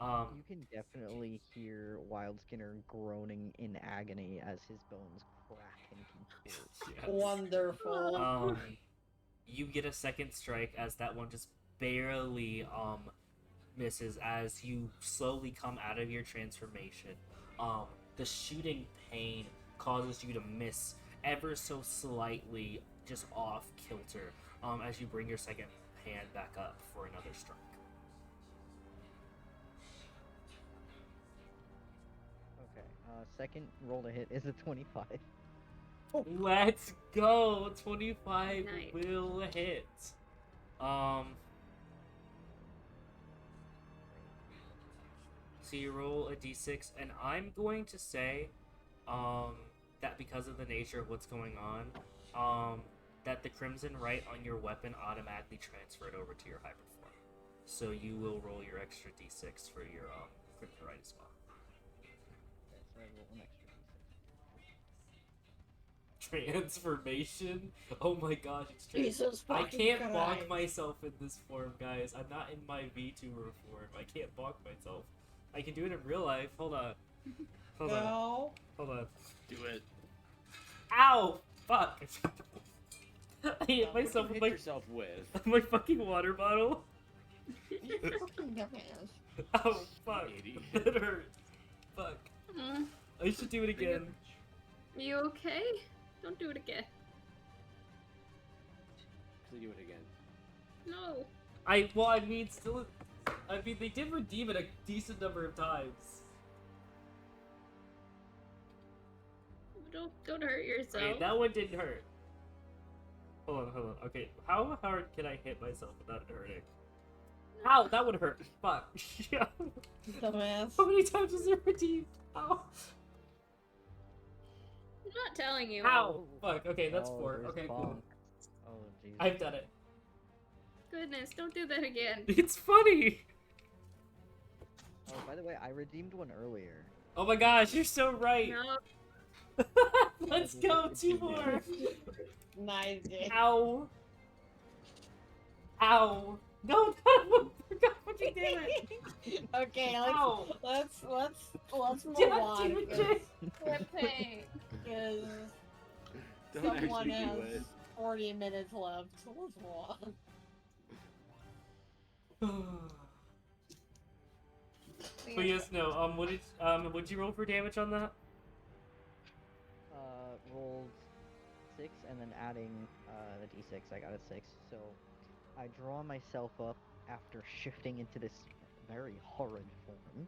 So, You can definitely hear Wild Skinner groaning in agony as his bones crack and contort. yes. Wonderful. You get a second strike as that one just barely misses as you slowly come out of your transformation. The shooting pain causes you to miss ever so slightly, just off kilter, as you bring your second hand back up for another strike. Okay. Second roll to hit is a 25. Let's go! 25 Nice. will hit. So you roll a d6, and I'm going to say, that because of the nature of what's going on, that the Crimson Right on your weapon automatically transferred over to your hybrid form. So you will roll your extra d6 for your Crimson Right as well. Okay, so I roll an extra Transformation? Oh my gosh, it's Jesus I fucking can't Christ. bonk myself in this form, guys. I'm not in my VTuber form. I can't bonk myself. I can do it in real life. Hold on. Hold on. No. Hold on. Do it. Ow! Fuck! I hit What myself you with hit my, yourself with? my fucking water bottle. You fucking dumbass. Oh, fuck. Idiot. That hurt. Fuck. Mm, I should do it again. you okay? Don't do it again. So do it again. No. I mean, still... I mean, they did redeem it a decent number of times. Don't hurt yourself. Okay, that one didn't hurt. Hold on. Okay, how hard can I hit myself without it hurting? Ow, that would hurt. Fuck. Yeah. Dumbass. How many times is it redeemed? Ow. I'm not telling you. Ow. Fuck, okay, that's Oh, 4. there's Okay, cool. bonk. Oh, Jesus. I've done it. Goodness, don't do that again. It's funny! Oh, by the way, I redeemed one earlier. Oh my gosh, you're so right! No. Let's go, 2 more! Nice. Ow! Ow! No, God, what you did it! Okay, Ow! let's move God on. damn it, Jay. Quit pain. Because Don't someone actually do has it. 40 minutes left, so let's move on. But yes, no, what'd you roll for damage on that? Rolled 6 and then adding the d6, I got a 6. So I draw myself up after shifting into this very horrid form,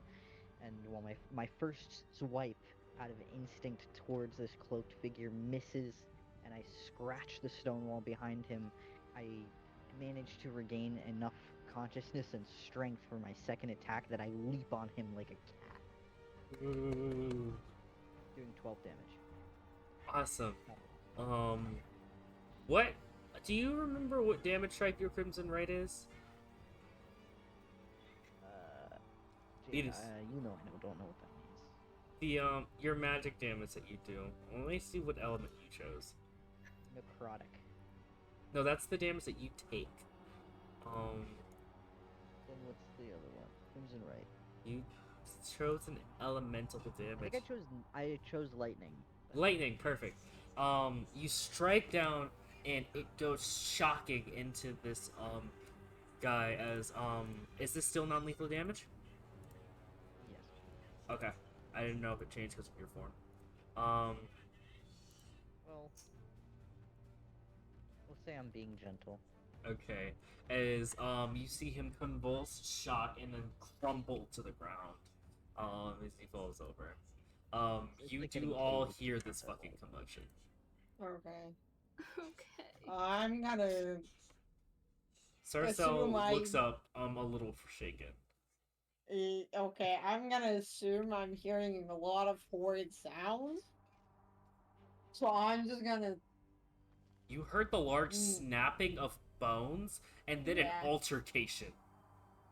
and while my first swipe out of instinct towards this cloaked figure misses, and I scratch the stone wall behind him, I manage to regain enough consciousness and strength for my second attack that I leap on him like a cat, Ooh. doing 12 damage. Awesome. What? Do you remember what damage type your Crimson Right is? Gee, It is- you know I don't know what that means. The, your magic damage that you do. Let me see what element you chose. Necrotic. No, that's the damage that you take. Then what's the other one? Crimson Right. You chose an elemental I damage. think I chose lightning. Lightning, perfect. You strike down, and it goes shocking into this, guy as, is this still non-lethal damage? Yes. Okay. I didn't know if it changed because of your form. Well, we'll say I'm being gentle. Okay. As, you see him convulse, shock, and then crumble to the ground, as he falls over. It's You like do getting all caged hear in this a fucking hole. commotion. Okay. Okay. I'm gonna Sarcel Assume looks I- up, a little shaken. okay, I'm gonna assume I'm hearing a lot of horrid sounds. So I'm just gonna You heard the large Mm. snapping of bones, and then Yeah. an altercation.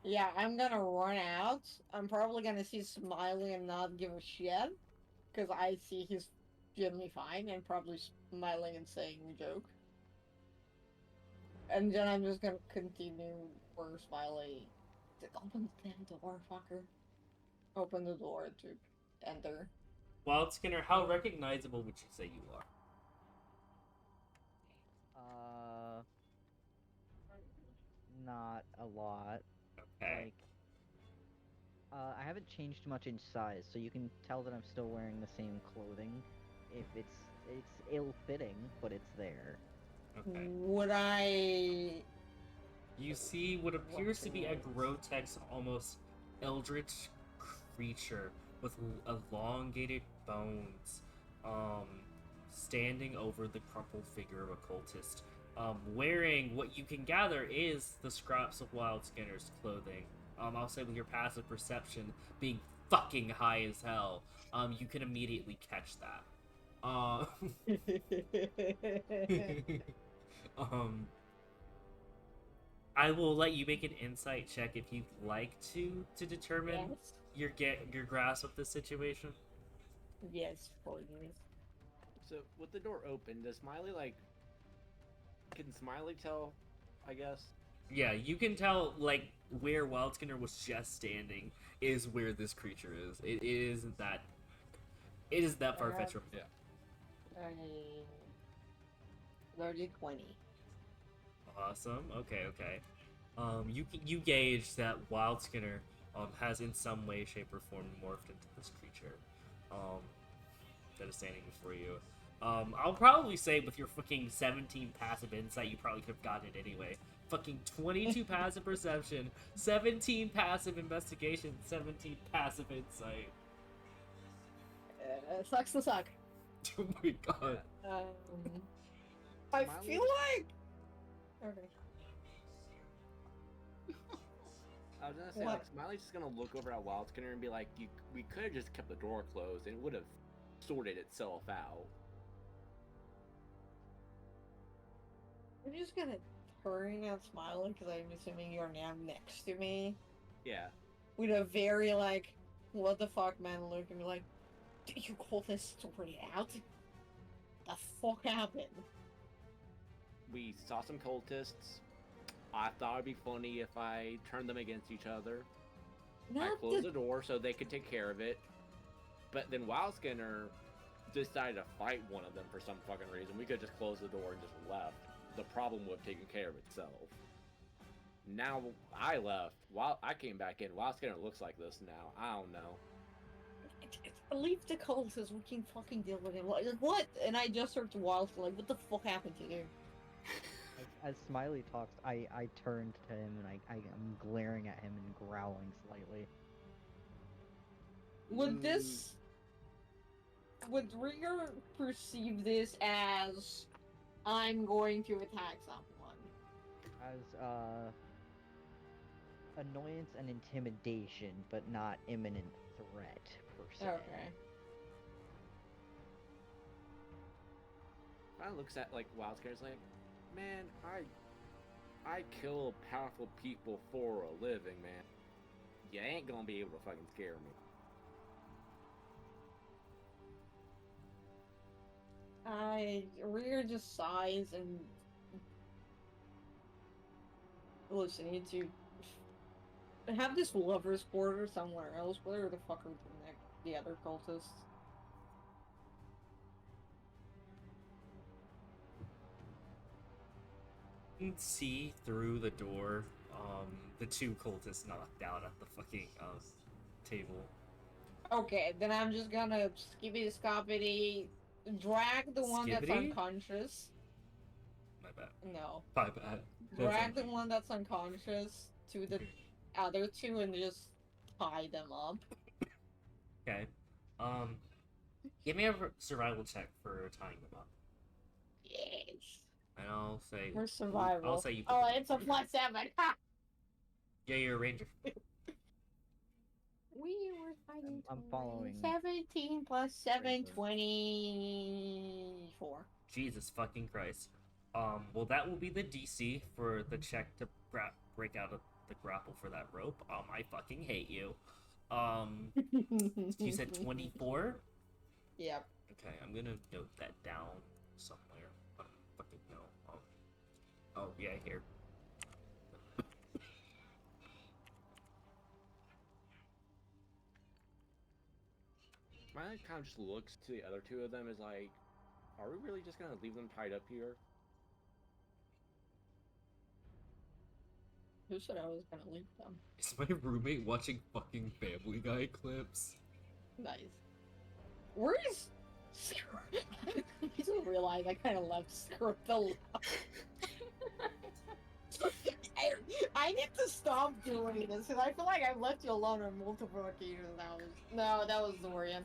yeah, I'm gonna run out. I'm probably gonna see Smiley and not give a shit. Because I see he's generally fine and probably smiling and saying a joke. And then I'm just gonna continue for Smiley. Open the damn door, fucker. Open the door to enter. Wild Skinner, how recognizable would you say you are? Not a lot. Okay. Like, I haven't changed much in size, so you can tell that I'm still wearing the same clothing. If it's ill-fitting, but it's there. Okay. Would I... You see what appears to be a grotesque, almost eldritch creature with elongated bones, standing over the crumpled figure of a cultist, wearing what you can gather is the scraps of Wild Skinner's clothing. I'll say with your passive perception being fucking high as hell, you can immediately catch that. Uh, um, I will let you make an insight check if you'd like to determine Yes. your grasp of the situation. Yes, please. So with the door open, does Smiley like? Can Smiley tell? I guess. Yeah, you can tell like where Wildskinner was just standing is where this creature is. It isn't that. It is that far fetched from. Yeah. 30, 20. Awesome. Okay. Okay. You gauge that Wildskinner has in some way, shape, or form morphed into this creature, that is standing before you. I'll probably say with your fucking 17 passive insight, you probably could have gotten it anyway. Fucking 22 passive perception, 17 passive investigation, 17 passive insight. Sucks to suck. Oh my god. I Smiley? feel like. Okay. I was gonna say, What? like, Smiley's just gonna look over at Wildskinner and be like, we could have just kept the door closed and it would have sorted itself out. I'm just gonna turn and smile because I'm assuming you're now next to me. Yeah. With a very, like, what the fuck man look and be like, did you call this story out? The fuck happened? We saw some cultists. I thought it'd be funny if I turned them against each other. I Not closed the... the door so they could take care of it. But then Wildskinner decided to fight one of them for some fucking reason. We could just close the door and just left. The problem would have taken care of itself. Now I left. While I came back in, Wildskinner looks like this now. I don't know. Leave the cultists, we can fucking deal with him. Like, what? And I just heard Wild, like, what the fuck happened to you? As Smiley talks, I turned to him and I'm glaring at him and growling slightly. Would this... Would Rigger perceive this as... I'm going to attack someone? As, annoyance and intimidation, but not imminent threat, per se. Okay. I looks at like Wildskinner's like, man, I kill powerful people for a living, man. You ain't gonna be able to fucking scare me. Rigger just sighs and... Listen, you two... have this lover's quarter somewhere else. Where the fuck are the other cultists? You can see through the door, the two cultists knocked out at the fucking table. Okay, then I'm just gonna skippity drag the one that's Skibbity? unconscious. My bad. No. My bad. Drag the one that's unconscious to the other two and just tie them up. Okay. Give me a survival check for tying them up. Yes. And I'll say... For survival. I'll say you... Oh, it's a +7. Ha! Yeah, you're a ranger. We were fighting. I'm following. 17 plus 7, Great. 24. Jesus fucking Christ. Well, that will be the DC for the check to break out of the grapple for that rope. I fucking hate you. You said 24? Yep. Okay, I'm gonna note that down somewhere. Fucking no. Oh, yeah, here. Smiley kind of just looks to the other two of them as like, are we really just gonna leave them tied up here? Who said I was gonna leave them? Is my roommate watching fucking Family Guy clips? Nice. Where is... I just realized I kind of left Script alone. I need to stop doing this because I feel like I've left you alone on multiple occasions now. No, that was Dorian.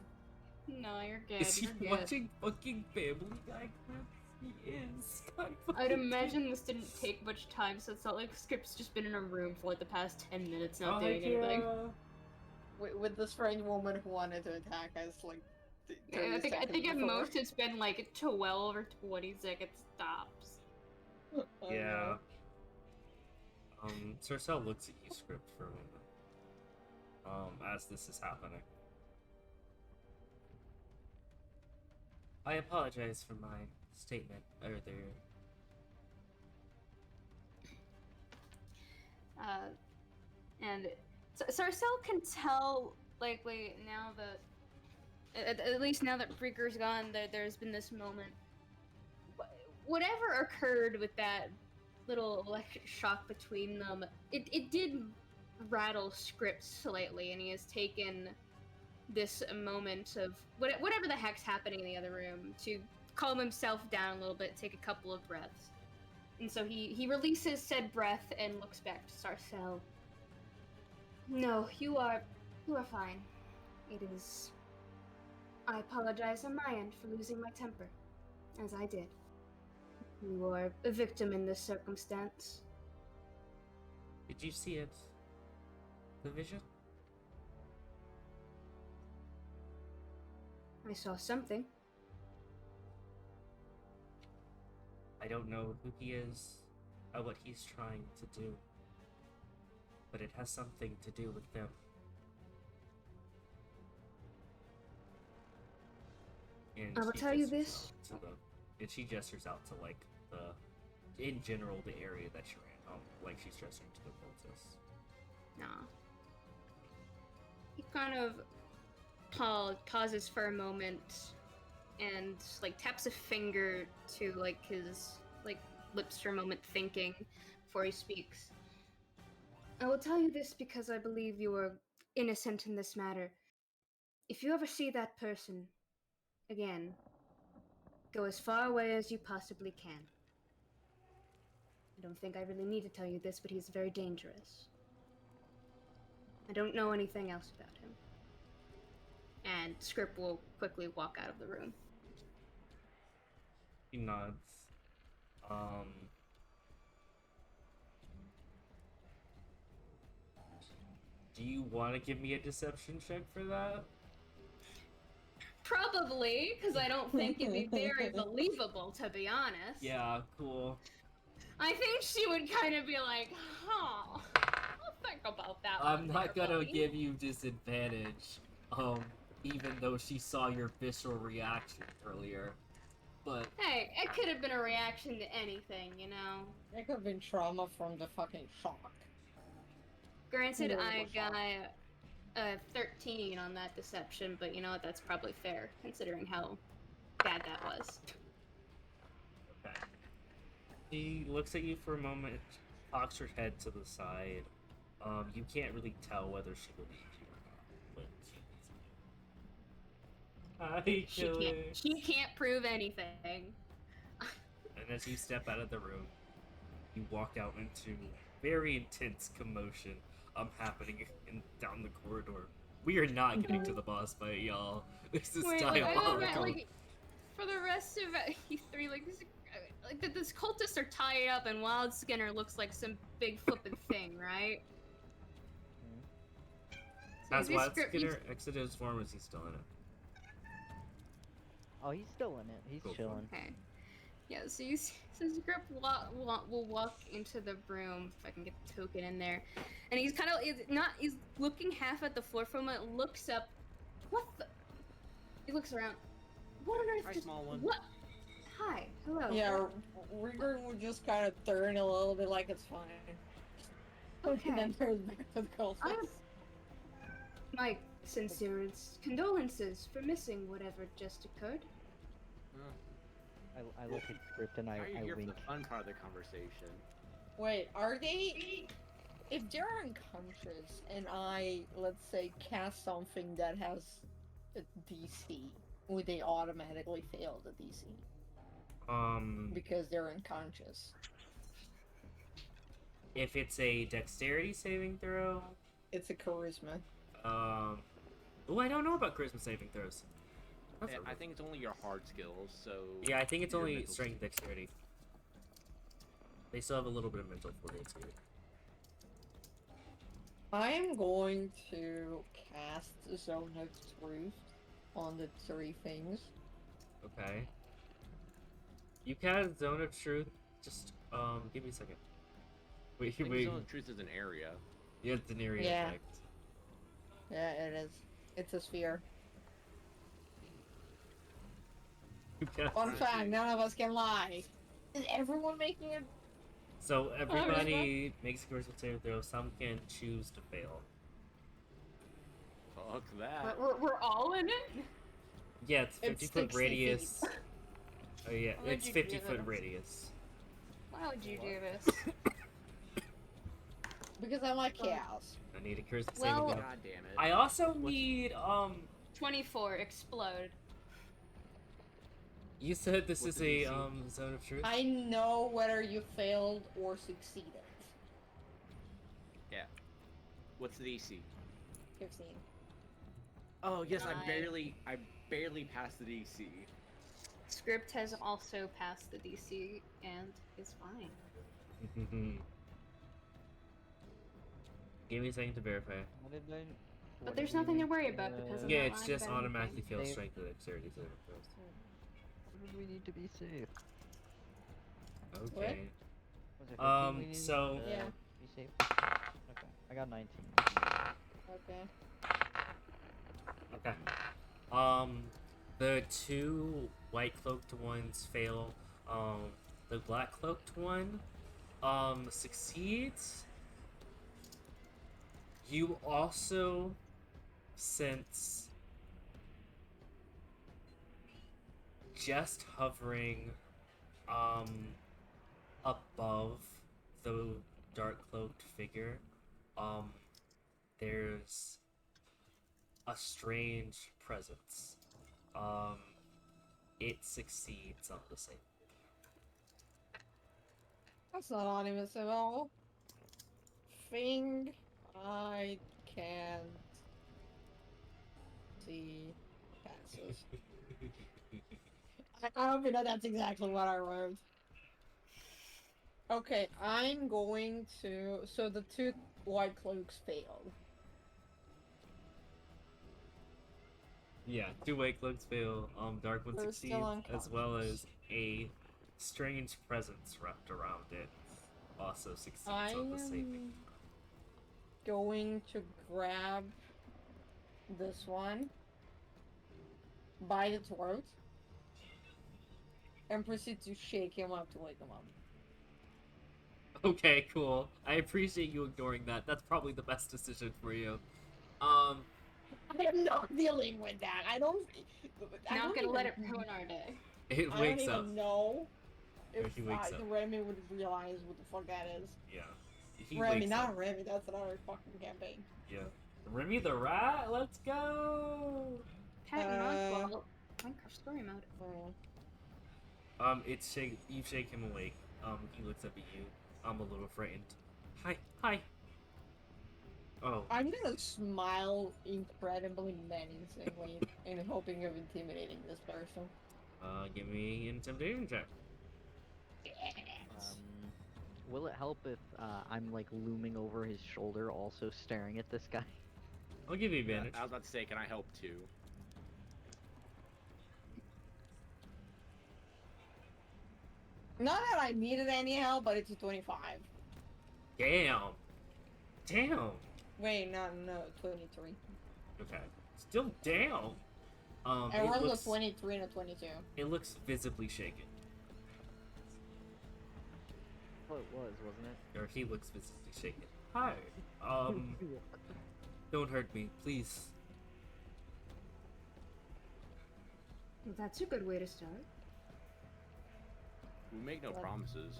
No, you're good. Is he You're good. watching fucking Family Guy clips? He is. I'd imagine this didn't take much time, so it's not like Skip's just been in a room for like the past 10 minutes not doing anything. With the strange woman who wanted to attack us like Yeah, I think 30 at seconds before. most it's been like 12 or 20 seconds tops. I Yeah. know. Sarcelle looks at you, Script, for a moment. As this is happening. I apologize for my statement earlier. And Sarcelle can tell, likely, now that, at least now that Freaker's gone, there's been this moment. Whatever occurred with that little electric shock between them, it did rattle Script slightly, and he has taken this moment of whatever the heck's happening in the other room to calm himself down a little bit, take a couple of breaths. And so he releases said breath and looks back to Sarcelle. No, you are fine. It is... I apologize on my end for losing my temper, as I did. You are a victim in this circumstance. Did you see it? The vision? I saw something. I don't know who he is or what he's trying to do, but it has something to do with them. And I will she tell you gestures this. out to and she gestures out to, like, in general, the area that you're in. Like she's gesturing to the cultists. Nah. He kind of pauses for a moment and, like, taps a finger to, like, his, like, lips for a moment, thinking before he speaks. I will tell you this because I believe you are innocent in this matter. If you ever see that person again, go as far away as you possibly can. I don't think I really need to tell you this, but he's very dangerous. I don't know anything else about him. And Script will quickly walk out of the room. He nods. Do you want to give me a deception check for that? Probably, because I don't think it'd be very believable, to be honest. Yeah, cool. I think she would kind of be like, huh, I'll think about that one. I'm not there, gonna buddy." give you disadvantage, even though she saw your visceral reaction earlier. But Hey, it could have been a reaction to anything, you know? It could have been trauma from the fucking shock. Granted, Really I was got a 13 on that deception, but you know what, that's probably fair, considering how bad that was. okay. He looks at you for a moment, cocks her head to the side. You can't really tell whether she believes you or not, but She can't prove anything. And as you step out of the room, you walk out into very intense commotion happening down the corridor. We are not getting to the boss fight, y'all. This is Wait, diabolical. for the rest of E3, this cultists are tied up, and Wild Skinner looks like some big flippin' thing, right? Has Is Wild Script- Skinner exited his form, or is he still in it? Oh, he's still in it. He's Go for it. chilling. Okay. Yeah, so you see, so Script will walk into the room, if I can get the token in there, and he's he's looking half at the floor for a moment, looks up, what the? He looks around. What on earth? Hi, small one. What? Hi, hello. Yeah, Rigger would just kind of turn a little bit like it's fine. Okay. And then turns back to the girl's I'm- face. My sincerest condolences for missing whatever just occurred. I look at Script and I Now you're here for wink. the fun part of the conversation. Wait, are they... If they're unconscious and I, let's say, cast something that has a DC, would they automatically fail the DC? Because they're unconscious. If it's a dexterity saving throw, It's a charisma. oh, I don't know about charisma saving throws. That's Yeah, a- I think it's only your hard skills, so... Yeah, I think it's your only mental strength and dexterity. They still have a little bit of mental fortitude. I am going to cast Zone of Truth on the 3 things. Okay. You cast Zone of Truth. Just give me a second. Wait, I think wait. Zone of Truth is an area. Yeah, it's an area Yeah. effect. Yeah, it is. It's a sphere. You cast Fun Honestly. fact, none of us can lie. Is everyone making it? So everybody makes a charisma saving throw. Some can choose to fail. Fuck that. We're all in it? Yeah, it's 50 It's foot 60 radius. feet. Oh yeah, Why would it's you 50 do foot this? radius. Why would you do this? Because I like chaos. I need a charisma Well- saving throw. God damn it. I also need 24, explode. You said this What's is the a DC? zone of truth. I know whether you failed or succeeded. What's the DC? 15. Oh yes, I Nine. barely passed the DC. Script has also passed the DC and is fine. Give me a second to verify. What did I? But there's nothing to worry about because I'm Yeah, not it's lying just about automatically anything. fail Save. strength and dexterity saving throws. What did we need to be safe? Okay. Was it 15 we needed so- to Yeah. be safe? Okay, I got 19. Okay. Okay. The 2 white cloaked ones fail. The black cloaked one, succeeds. You also sense just hovering, above the dark cloaked figure, there's a strange presence. It succeeds on the same. That's not ominous at all. Thing I can't see passes. I hope you know that's exactly what I wrote. Okay, I'm going to. So the 2 white cloaks failed. Yeah, 2 white cloaks fail. Dark one They're succeeds, still as well unconscious. as a strange presence wrapped around it also succeeds I on the saving. am going to grab this one by the throat and proceed to shake him up to wake him up. Okay, cool. I appreciate you ignoring that. That's probably the best decision for you. I am not dealing with that. I don't Not gonna let it even- ruin our day. It I don't wakes even up. know if Or he wakes up. Remy would realize what the fuck that is. Yeah. He Remy, wakes not up. Remy. That's another fucking campaign. Yeah. Remy the rat, let's go! Pat and Oddball. Minecraft story mode. You shake him awake. He looks up at you. I'm a little frightened. Hi. Oh, I'm gonna smile incredibly menacingly in hoping of intimidating this person. give me an intimidation check. Will it help if I'm like looming over his shoulder, also staring at this guy? I'll give you advantage. I was about to say, can I help too? Not that I needed any help, but it's a 25. Damn. Wait, no, 23. Okay. Still down. I It rolled looks, a 23 and a 22. it looks visibly shaken. Well, it was, wasn't it? Or he looks visibly shaken. Hi. Don't hurt me, please. That's a good way to start. We make no What? promises.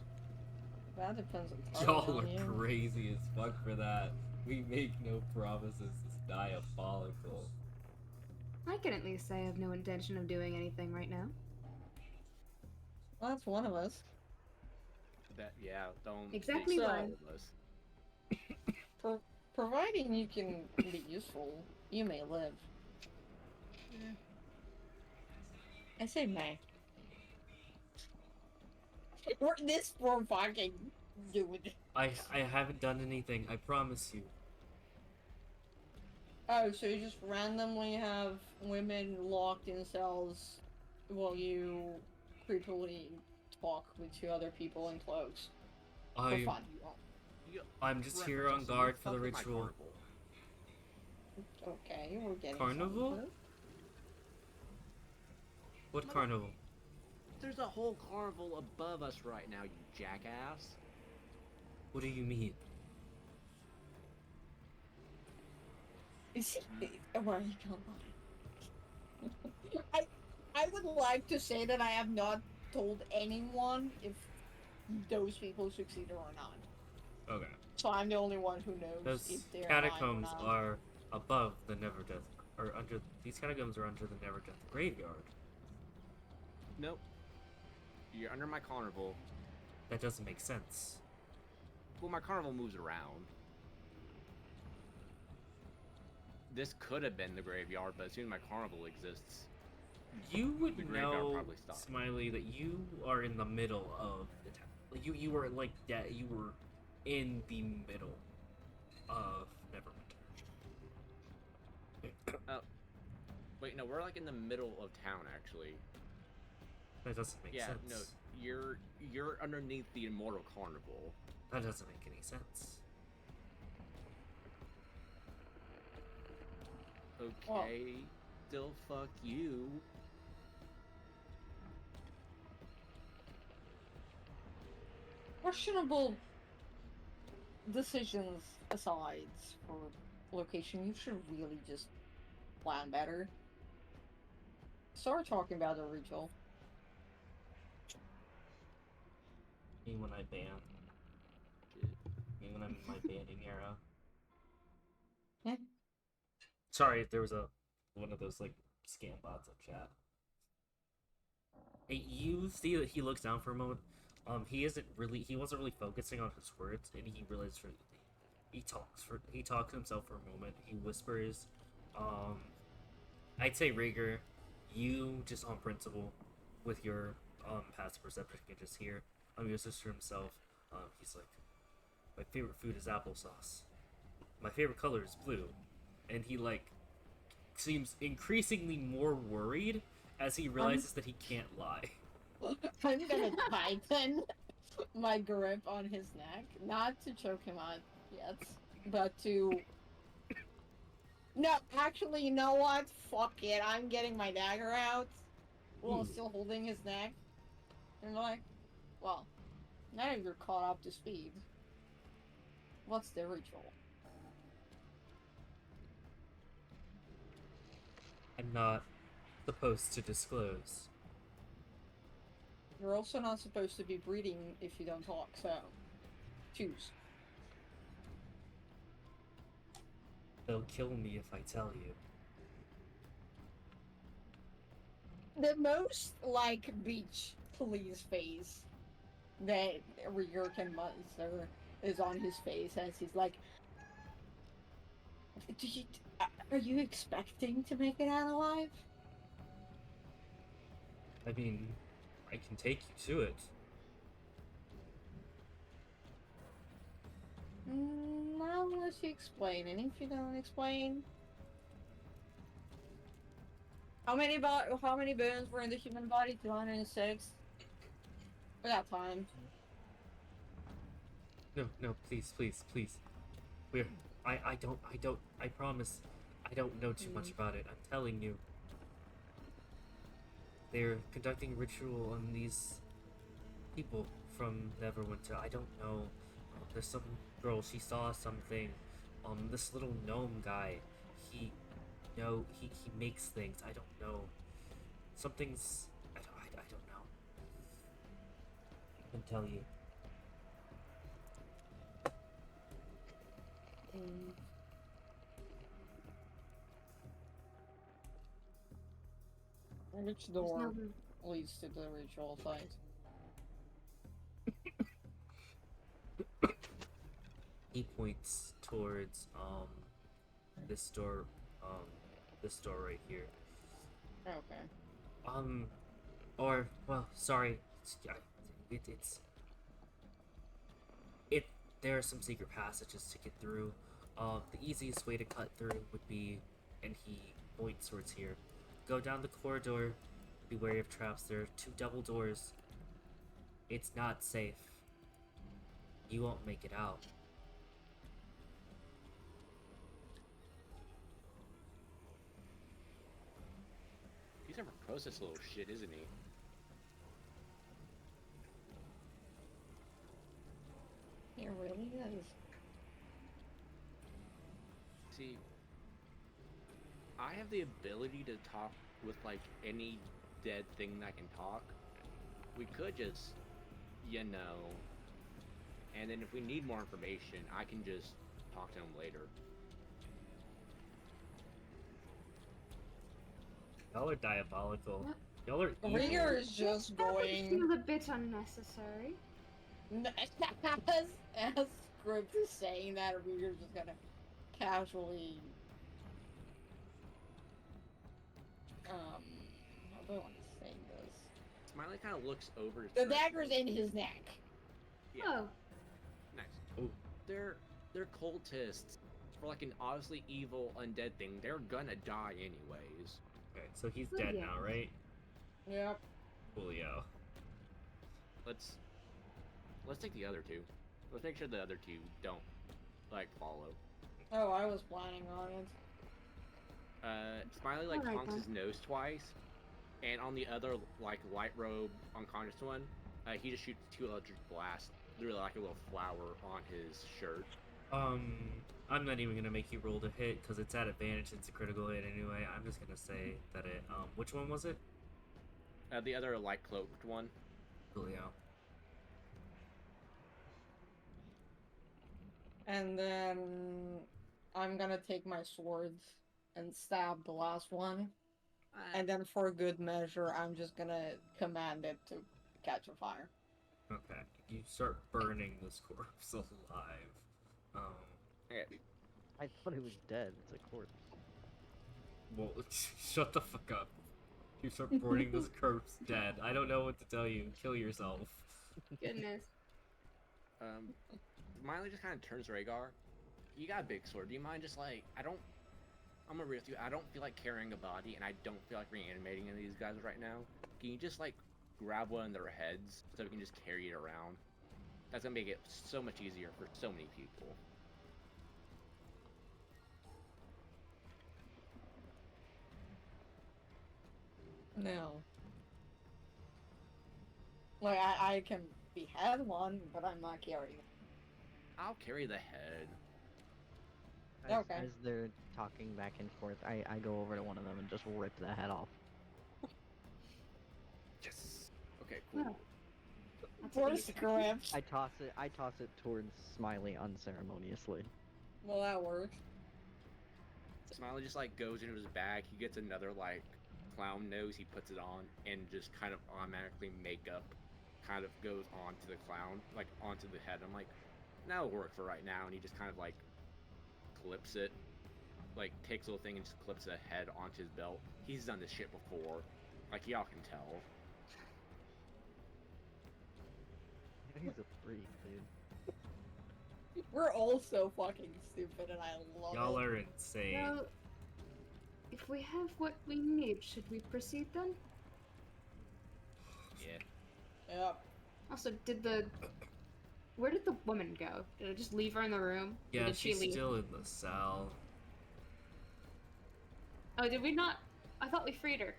That depends on Y'all are you. crazy as fuck for that. We make no promises. It's diabolical. I can at least say I have no intention of doing anything right now. Well, that's one of us. Don't Exactly make one. all of us. Providing you can be useful, you may live. I say may. We're this poor fucking dude. I haven't done anything, I promise you. Oh, so you just randomly have women locked in cells while you creepily talk with two other people in cloaks. For fun. I'm just here on guard for the ritual. Okay, we're getting Carnival? somewhere. What carnival? There's a whole carnival above us right now, you jackass. What do you mean? Is he? Oh my god. I would like to say that I have not told anyone if those people succeeded or not. Okay. So I'm the only one who knows Those if they're catacombs alive or not. are above the Never Death, or under. These catacombs are under the Never Death graveyard. Nope. You're under my carnival. That doesn't make sense. Well, my carnival moves around. This could have been the graveyard, but as soon as my carnival exists, You the would graveyard know, probably stopped. Smiley, that you are in the middle of the town. Like you were like that. You were in the middle of Neverwinter. Wait, no, we're like in the middle of town, actually. That doesn't make Yeah, sense. no, you're underneath the Immortal Carnival. That doesn't make any sense. Okay, still fuck you. Questionable decisions aside for location, you should really just plan better. Start talking about the ritual. Me when I ban. Me when I'm in my banning era. Yeah. Sorry, there was one of those like scam bots in chat. Hey, you see that he looks down for a moment. He wasn't really focusing on his words, and he realized he talks to himself for a moment. He whispers, I'd say Rhaegar, you just on principle, with your passive perception, can just hear. He whispers to himself. He's like, my favorite food is applesauce. My favorite color is blue, and he like seems increasingly more worried as he realizes that he can't lie. I'm gonna tighten my grip on his neck, not to choke him out yet, but to... No, actually, you know what? Fuck it, I'm getting my dagger out while still holding his neck. And like, well, now you're caught up to speed. What's the ritual? I'm not supposed to disclose. You're also not supposed to be breathing if you don't talk, so choose. They'll kill me if I tell you. The most, like, beach police face that Rhaegar can muster is on his face as he's like, are you expecting to make it out alive? I mean, I can take you to it. Not unless you explain, and if you don't explain... How many bones were in the human body? 206? We got time. No, please. I promise, I don't know too much about it. I'm telling you. They're conducting a ritual on these people from Neverwinter. I don't know. There's some girl, she saw something. This little gnome guy, he makes things. I don't know. Something's... I don't know. I can tell you. Which door leads to the ritual site? He points towards this door right here. Okay. Or well, sorry, there are some secret passages to get through. The easiest way to cut through would be, and he points towards here. Go down the corridor. Be wary of traps. There are 2 double doors. It's not safe. You won't make it out. He's a precocious little shit, isn't he? He really is. See, I have the ability to talk with like any dead thing that can talk. We could just, you know, and then if we need more information, I can just talk to him later. Y'all are diabolical. What? Y'all are evil. Rieger is just That would going. feel a bit unnecessary. As Script is saying that, Rieger's just gonna casually. How do I want to say this? Smiley kind of looks over. The dagger's in his neck. Yeah. Oh, Nice. Ooh. They're cultists. For like an obviously evil undead thing, they're gonna die anyways. Okay, so he's Oh, dead yeah. now, right? Yep. Coolio. Let's take the other 2. Let's make sure the other 2 don't like follow. Oh, I was planning on it. Smiley like Alright, honks then. his nose twice, and on the other like light robe unconscious one, he just shoots 2 electric blasts through like a little flower on his shirt. I'm not even gonna make you roll to hit because it's at advantage. It's a critical hit anyway. I'm just gonna say that it. Which one was it? The other light cloaked one. Coolio. And then I'm gonna take my swords and stab the last one. And then for good measure, I'm just gonna command it to catch a fire. Okay. You start burning this corpse alive. Okay. I thought he was dead. It's a corpse. Well, shut the fuck up. You start burning this corpse dead. I don't know what to tell you. Kill yourself. goodness. Smiley just kind of turns to Rhaegar. You got a big sword. Do you mind just like I'm gonna be with you. I don't feel like carrying a body, and I don't feel like reanimating any of these guys right now. Can you just like grab one of their heads so we can just carry it around? That's gonna make it so much easier for so many people. No. Like, I can behead one, but I'm not carrying it. I'll carry the head. Okay. As they're talking back and forth, I go over to one of them and just rip the head off. Yes. Okay, cool. Oh. Poor Script. I toss it towards Smiley unceremoniously. Well, that works. Smiley just like goes into his bag. He gets another like clown nose. He puts it on, and just kind of automatically makeup kind of goes onto the clown, like onto the head. I'm like, that'll work for right now. And he just kind of like clips it, like takes a little thing and just clips the head onto his belt. He's done this shit before, like y'all can tell. He's a freak, dude. We're all so fucking stupid, and I love Y'all it. are insane. Well, if we have what we need, should we proceed then? Yeah. Yep. Also, where did the woman go? Did I just leave her in the room? Or Yeah, did she she's leave? still in the cell. Oh, did we not? I thought we freed her.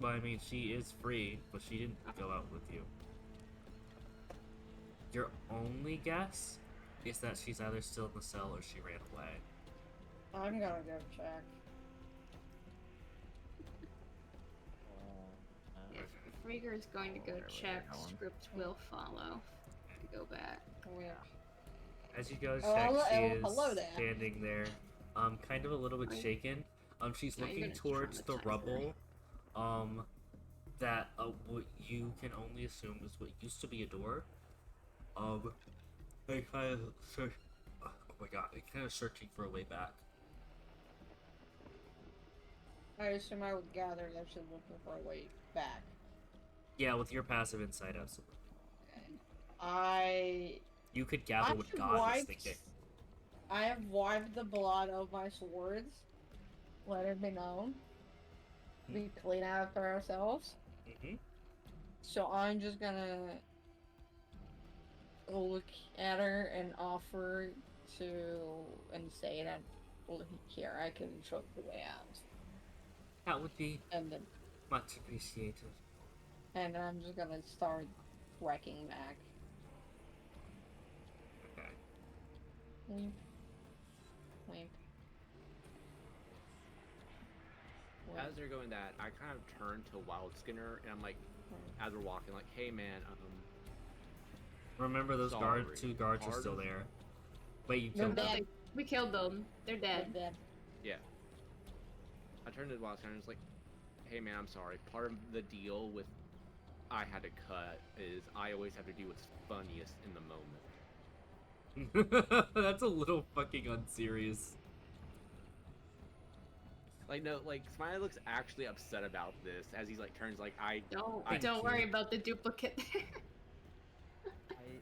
Well, I mean, she is free, but she didn't go out with you. Your only guess is that she's either still in the cell or she ran away. I'm gonna go check. If Rieger is going to go Whatever check, they're going. Script will follow. To go back. Yeah. As you guys Oh, check, hello- she oh, is hello there. standing there, kind of a little bit Are you- shaken. She's Are you looking gonna towards the traumatize her? rubble, that what you can only assume is what used to be a door. They kind of search. Oh my god, they kind of searching for a way back. I assume I would gather that she's looking for a way back. Yeah, with your passive insight, absolutely. I You could gather what God is thinking. I have wiped the blood of my swords. Let it be known. We clean after ourselves. Mm-hmm. So I'm just gonna look at her and offer to and say that, look here, I can show the way out. That would be And then much appreciated. I'm just gonna start wrecking back. Okay. Wink. Wink. As they're going that, I kind of turn to Wild Skinner and I'm like, as we're walking, like, hey man, Remember those Sorry. two guards are still Pardon? there. Wait, you They're killed them? dead. We killed them. They're dead. They're dead. yeah. I turned to Wild Skinner and was like, hey man, I'm sorry. Part of the deal with I had to cut is I always have to do what's funniest in the moment. That's a little fucking unserious. Like, no, like, Smiley looks actually upset about this as he's like turns like, I Don't worry about the duplicate there.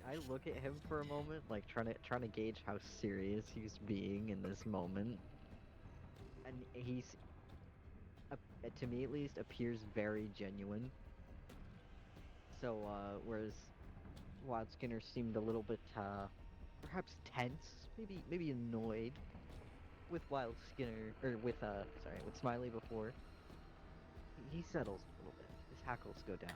I look at him for a moment, like trying to gauge how serious he's being in this moment, and he's, to me at least, appears very genuine. So whereas Wild Skinner seemed a little bit perhaps tense, maybe annoyed with Wild Skinner or with Smiley before, he settles a little bit. His hackles go down.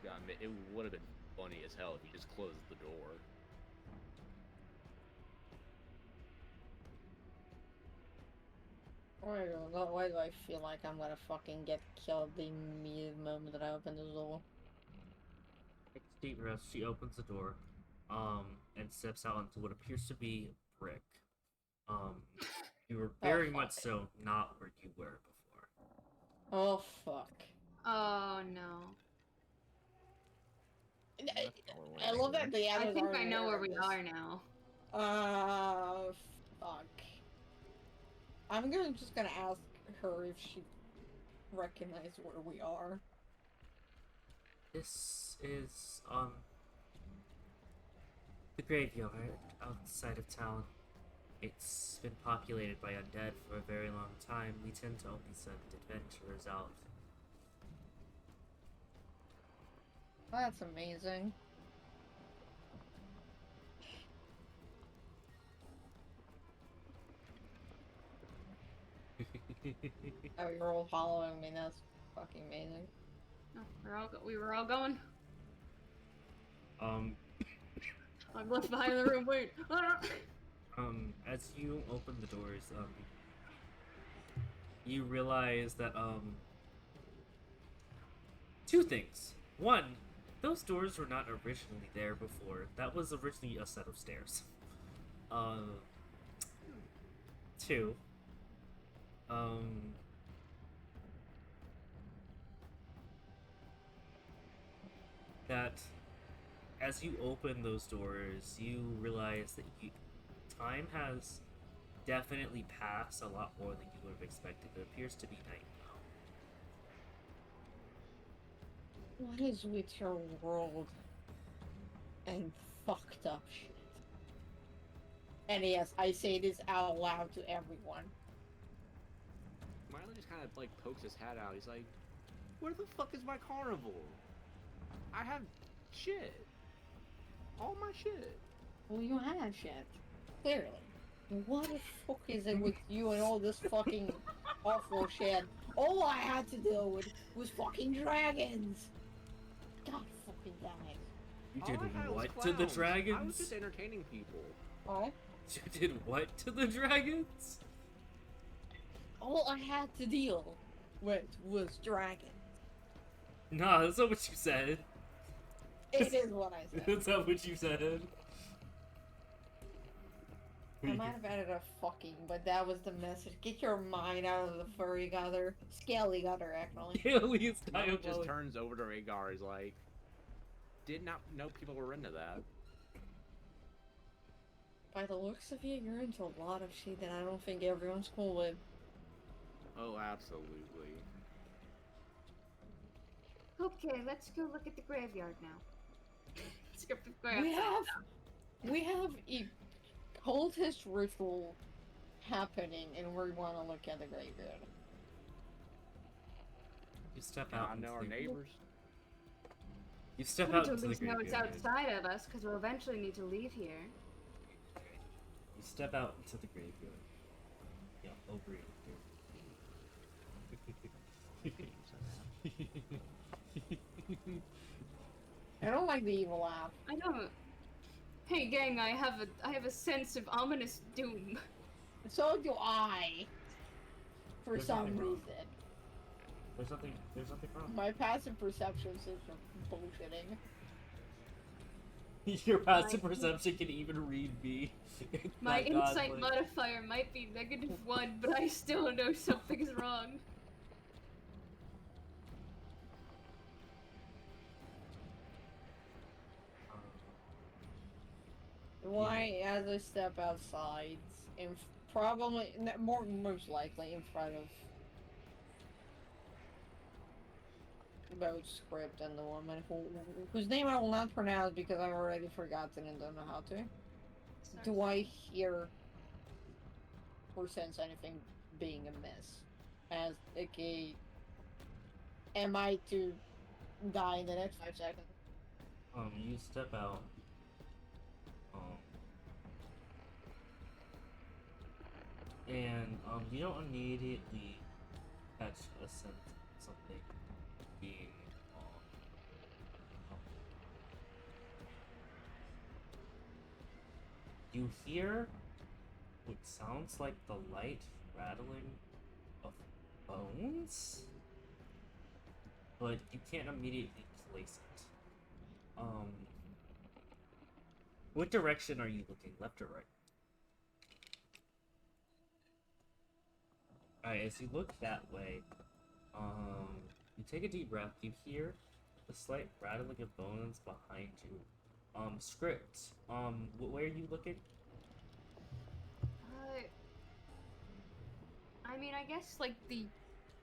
yeah, I mean, it would have been funny as hell if you just closed the door. I don't know. Why do I feel like I'm gonna fucking get killed the immediate moment that I open the door? Takes a deep breath. She opens the door, and steps out onto what appears to be brick. You were very much fuck. so not where you were before. Oh fuck. Oh no. I love that the I others think aren't I know aware where of we this. are now. Fuck. I'm just gonna ask her if she recognized where we are. This is the graveyard outside of town. It's been populated by undead for a very long time. We tend to only send adventurers out. That's amazing. Oh, you're all following me. That's fucking amazing. Oh, we were all going. um, I'm left behind in the room. Wait. as you open the doors, you realize that, two things. One, those doors were not originally there before. That was originally a set of stairs. Two, that as you open those doors, you realize that time has definitely passed a lot more than you would have expected. It appears to be night now. What is with your world and fucked up shit? And yes, I say this out loud to everyone. Smiley just kind of like pokes his hat out. He's like, where the fuck is my carnival? I have shit. All my shit. Well, you have shit. Clearly. What the fuck is it with you and all this fucking awful shit? All I had to deal with was fucking dragons! God fucking damn it. You All did I had was what to the clowns. dragons? I was just entertaining people. Huh? You did what to the dragons? All I had to deal with was dragons. Nah, that's not what you said. It is what I said. That's not what you said. I might have added a fucking, but that was the message. Get your mind out of the furry gutter. Scaly gutter, actually. Haley is Smiley just diabolical. turns over to Rhaegar. He's like, did not know people were into that. By the looks of you, you're into a lot of shit that I don't think everyone's cool with. Oh, absolutely. Okay, let's go look at the graveyard now. Script is going We have a cultist ritual happening, and we want to look at the graveyard. You step I out. know our neighbors. You step We out need to into at the least know graveyard. it's outside of us, because we'll eventually need to leave here. You step out into the graveyard. Yeah, over here. I don't like the evil laugh. I don't. Hey gang, I have a sense of ominous doom. So do I. For There's some nothing wrong. reason. There's nothing wrong. My passive perception is bullshitting. Your passive perception can even read me. My That insight godly. modifier might be -1, but I still know something's wrong. Why, as I step outside, and probably, most likely in front of both Script and the woman whose name I will not pronounce because I've already forgotten and don't know how to. Do I hear or sense anything being amiss? As, okay, am I to die in the next 5 seconds? You step out. And you don't immediately catch a sense of something being you hear what sounds like the light rattling of bones, but you can't immediately place it. What direction are you looking, left or right? Alright, as you look that way, you take a deep breath, you hear a slight rattling of bones behind you. Script, where are you looking? I mean, I guess, like,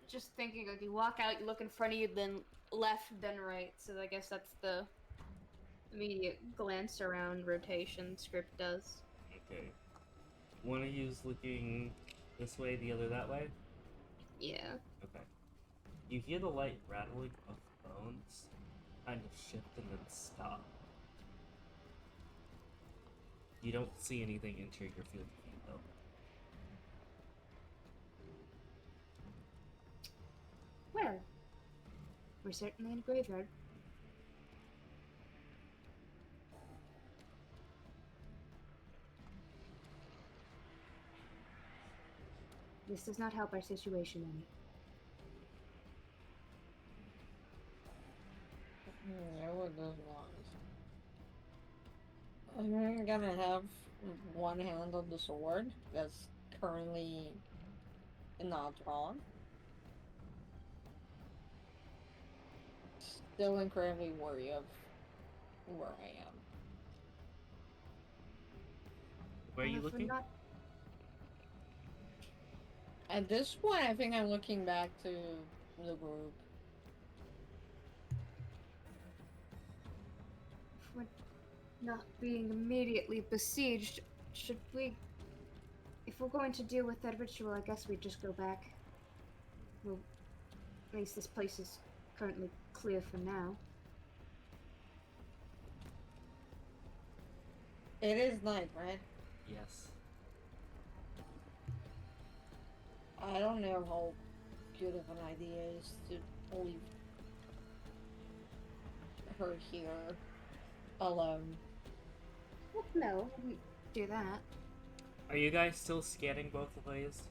just thinking, like, you walk out, you look in front of you, then left, then right, so I guess that's the immediate glance around rotation Script does. Okay. One of you's looking this way, the other that way? Yeah. Okay. You hear the light rattling of bones kind of shift and then stop. You don't see anything enter your field of view, though. Well, we're certainly in a graveyard. This does not help our situation any. No, it does not. I'm gonna have one hand on the sword that's currently not drawn. Still incredibly worried of where I am. Where are you If we're looking? not- At this point, I think I'm looking back to the group. If we're not being immediately besieged, should we... If we're going to deal with that ritual, I guess we'd just go back. Well, at least this place is currently clear for now. It is night, right? Yes. I don't know how good of an idea it is to leave her here alone. Well, no, I wouldn't do that. Are you guys still scanning both ways?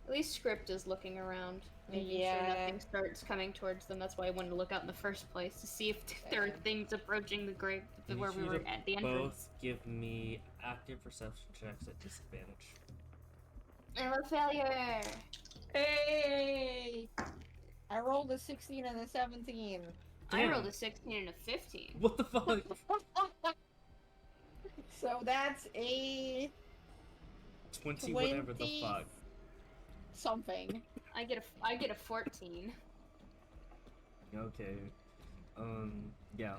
At least Script is looking around, making sure Yeah. nothing starts coming towards them. That's why I wanted to look out in the first place, to see if there are Yeah. things approaching the grave I need where we you were to at the entrance. both give me active perception checks at disadvantage. And a failure! Hey! I rolled a 16 and a 17. I Damn. rolled a 16 and a 15. What the fuck? So that's a 20 whatever the 20 fuck. something. I get a 14. Okay. Yeah.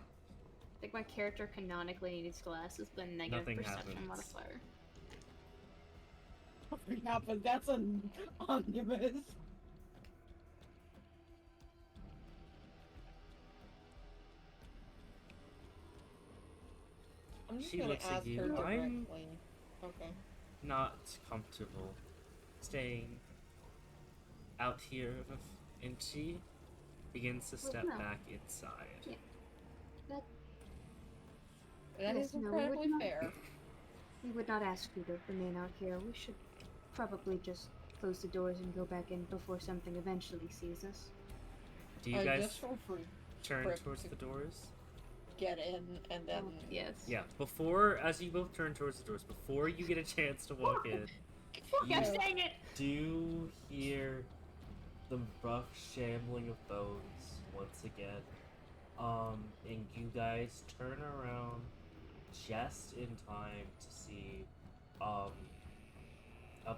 think my character canonically needs glasses, but negative Nothing perception happens. modifier. Nothing happened. That's an omnibus. I'm just She gonna looks at ask you. her I'm directly. Okay. not comfortable staying out here, and she begins to step no. back inside. Yeah. That Yes, is no, we incredibly would not- fair. We would not ask you to remain out here. We should probably just close the doors and go back in before something eventually sees us. Do you guys just feel free turn Frick. towards the doors? get in and then Yes. Yeah, as you both turn towards the doors, before you get a chance to walk in, Fuck, I'm you saying it! do hear the rough shambling of bones once again. And you guys turn around just in time to see, a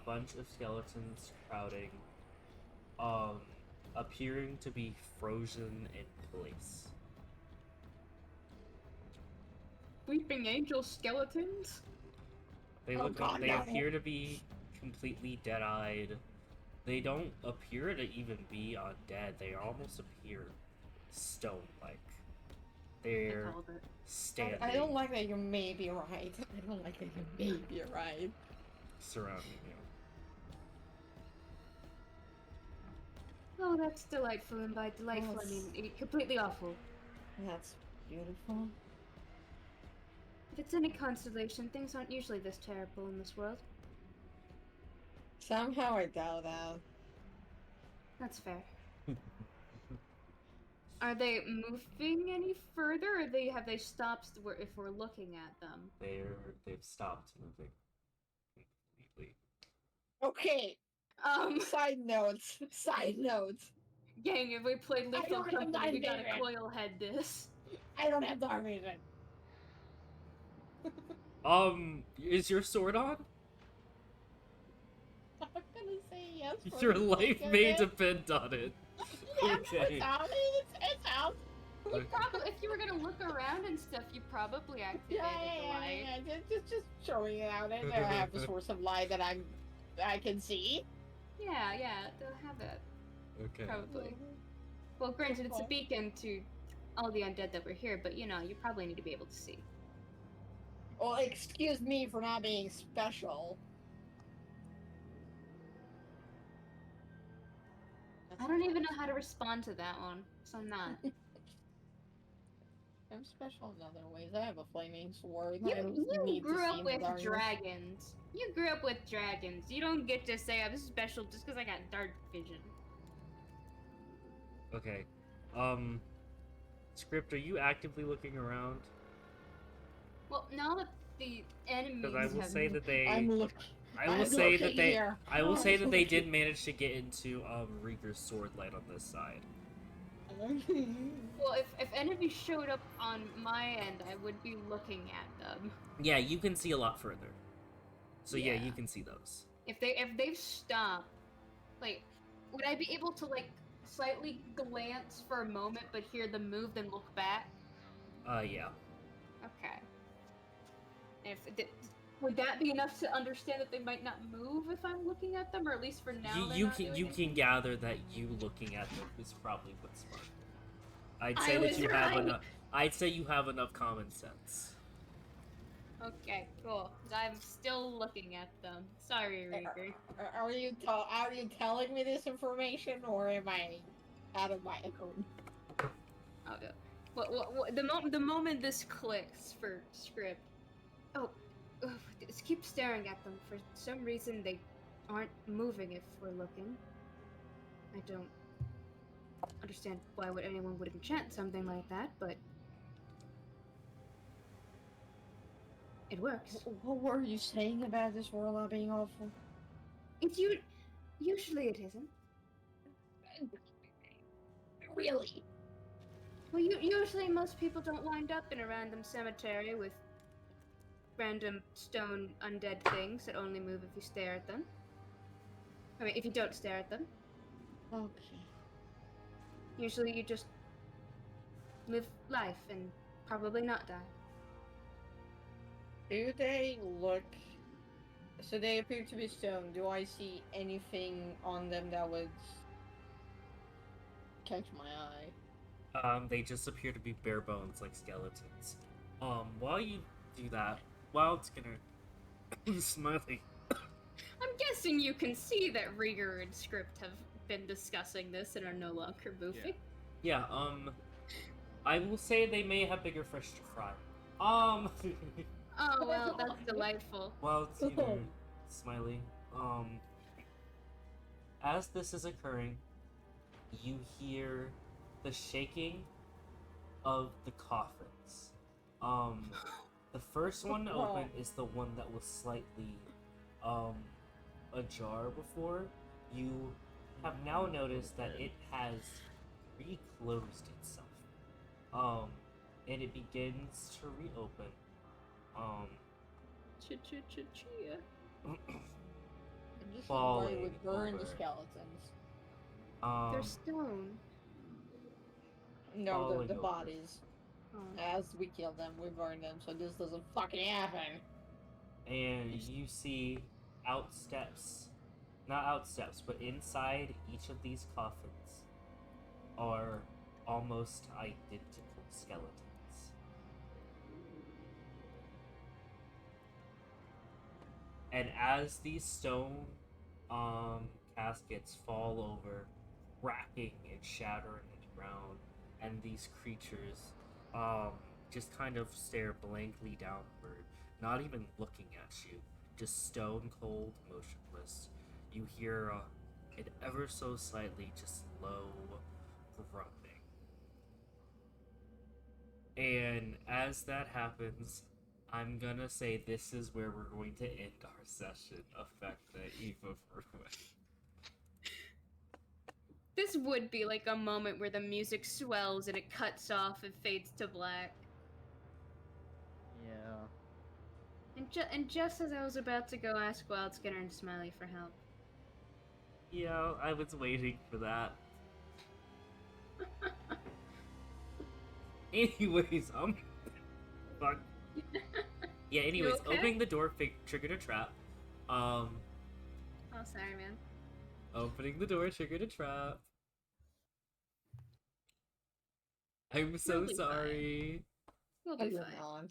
bunch of skeletons crowding, appearing to be frozen in place. Weeping angel skeletons? They Oh look. God, They no. appear to be completely dead-eyed. They don't appear to even be undead. They almost appear stone-like. They're called it. standing, I don't like that you may be right. I don't like that you may be right. surrounding you. Oh, that's delightful, and by delightful I mean completely awful. That's beautiful. If it's any consolation, things aren't usually this terrible in this world. Somehow I doubt that. That's fair. Are they moving any further, or have they stopped if we're looking at them? They've stopped moving completely. Okay. Side notes. Gang, if we played I Lethal don't have Company, we that gotta vision. coil head this. I don't have dark vision. Is your sword on? I'm gonna say yes. For Your the life sake of may it. depend on it. Yeah, Okay. it's out. It's out. You probably, if you were gonna look around and stuff, you probably activated the light. Yeah. Just showing it out. And I have a source of light that I can see. Yeah, they'll have it. Okay. Probably. Well, granted, it's a beacon to all the undead that were here, but you probably need to be able to see. Well, excuse me for not being special. I don't even know how to respond to that one, so I'm not. I'm special in other ways. I have a flaming sword. I You don't need to grew see up in with darkness. dragons. You grew up with dragons. You don't get to say I'm special just because I got dark vision. Okay. Script, are you actively looking around? Well, now that the enemies Because I will have say that they. I'm looking. I will I'm say that looking they. here. I will I'm say that they did looking. manage to get into Rieger's sword light on this side. Well, if enemies showed up on my end, I would be looking at them. Yeah, you can see a lot further. So yeah, Yeah. you can see those. If they've stopped, like, would I be able to like slightly glance for a moment, but hear them move, then look back? Yeah. Okay. Would that be enough to understand that they might not move if I'm looking at them, or at least for now? You can gather that you looking at them is probably what's smart. I'd say that you have enough. I'd say you have enough common sense. Okay, cool. I'm still looking at them. Sorry, Rieger. Are you telling me this information, or am I out of my own? Oh, yeah. The moment this clicks for script. Just keep staring at them. For some reason, they aren't moving if we're looking. I don't understand why anyone would enchant something like that, but it works. What were you saying about this world not being awful? Usually it isn't. Really? Well, usually most people don't wind up in a random cemetery with random stone undead things that only move if you stare at them. I mean, if you don't stare at them. Okay. Usually you just live life and Probably not die. Do they look... So they appear to be stone. Do I see anything on them that would catch my eye? They just appear to be bare bones like skeletons. While you do that, while it's gonna Smiley. I'm guessing you can see that Rieger and Script have been discussing this and are no longer moving. Yeah, I will say they may have bigger fish to fry. Oh, well, that's delightful. While it's either Smiley, as this is occurring, you hear the shaking of the coffins. The first one to open is the one that was slightly, ajar before. You have now noticed that it has reclosed itself. And it begins to reopen. Chia. Just Falling why would burn the over. skeletons. They're stone. No, Falling the over. bodies. Oh. As we kill them, we burn them, so this doesn't fucking happen. And you see not outsteps, but inside each of these coffins are almost identical skeletons. And as these stone caskets fall over, cracking and shattering the ground, and these creatures just kind of stare blankly downward, not even looking at you, just stone cold, motionless. You hear it ever so slightly, just low grunting. And as that happens, I'm gonna say this is where we're going to end our session of Vecna Eve of Ruin. This would be like a moment where the music swells and it cuts off and fades to black. Yeah. And just as I was about to go ask Wild Skinner and Smiley for help. Yeah, I was waiting for that. Anyways, fuck. Yeah, anyways, okay? opening the door triggered a trap. Oh, sorry, man. Opening the door triggered a trap. I'm so You'll be sorry. We'll Oh, be you're fine. not.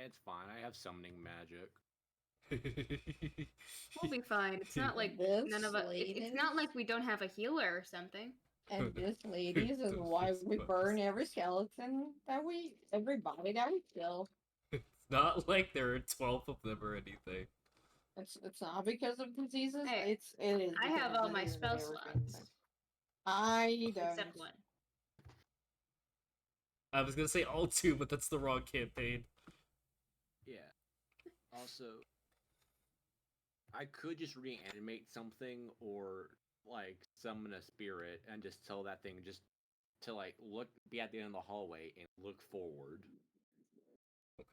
It's fine. I have summoning magic. We'll be fine. It's not like This none of us. It's not like we don't have a healer or something. And this, ladies, is why we burn every skeleton every body that we kill. It's not like there are 12 of them or anything. It's not because of diseases. Hey, It is. I because have of all my diseases spell and everything. slots. I don't. Except one. I was gonna say all 2, but that's the wrong campaign. Yeah. Also, I could just reanimate something or like summon a spirit and just tell that thing just to like be at the end of the hallway and look forward.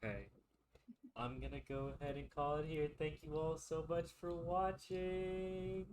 Okay. I'm gonna go ahead and call it here. Thank you all so much for watching.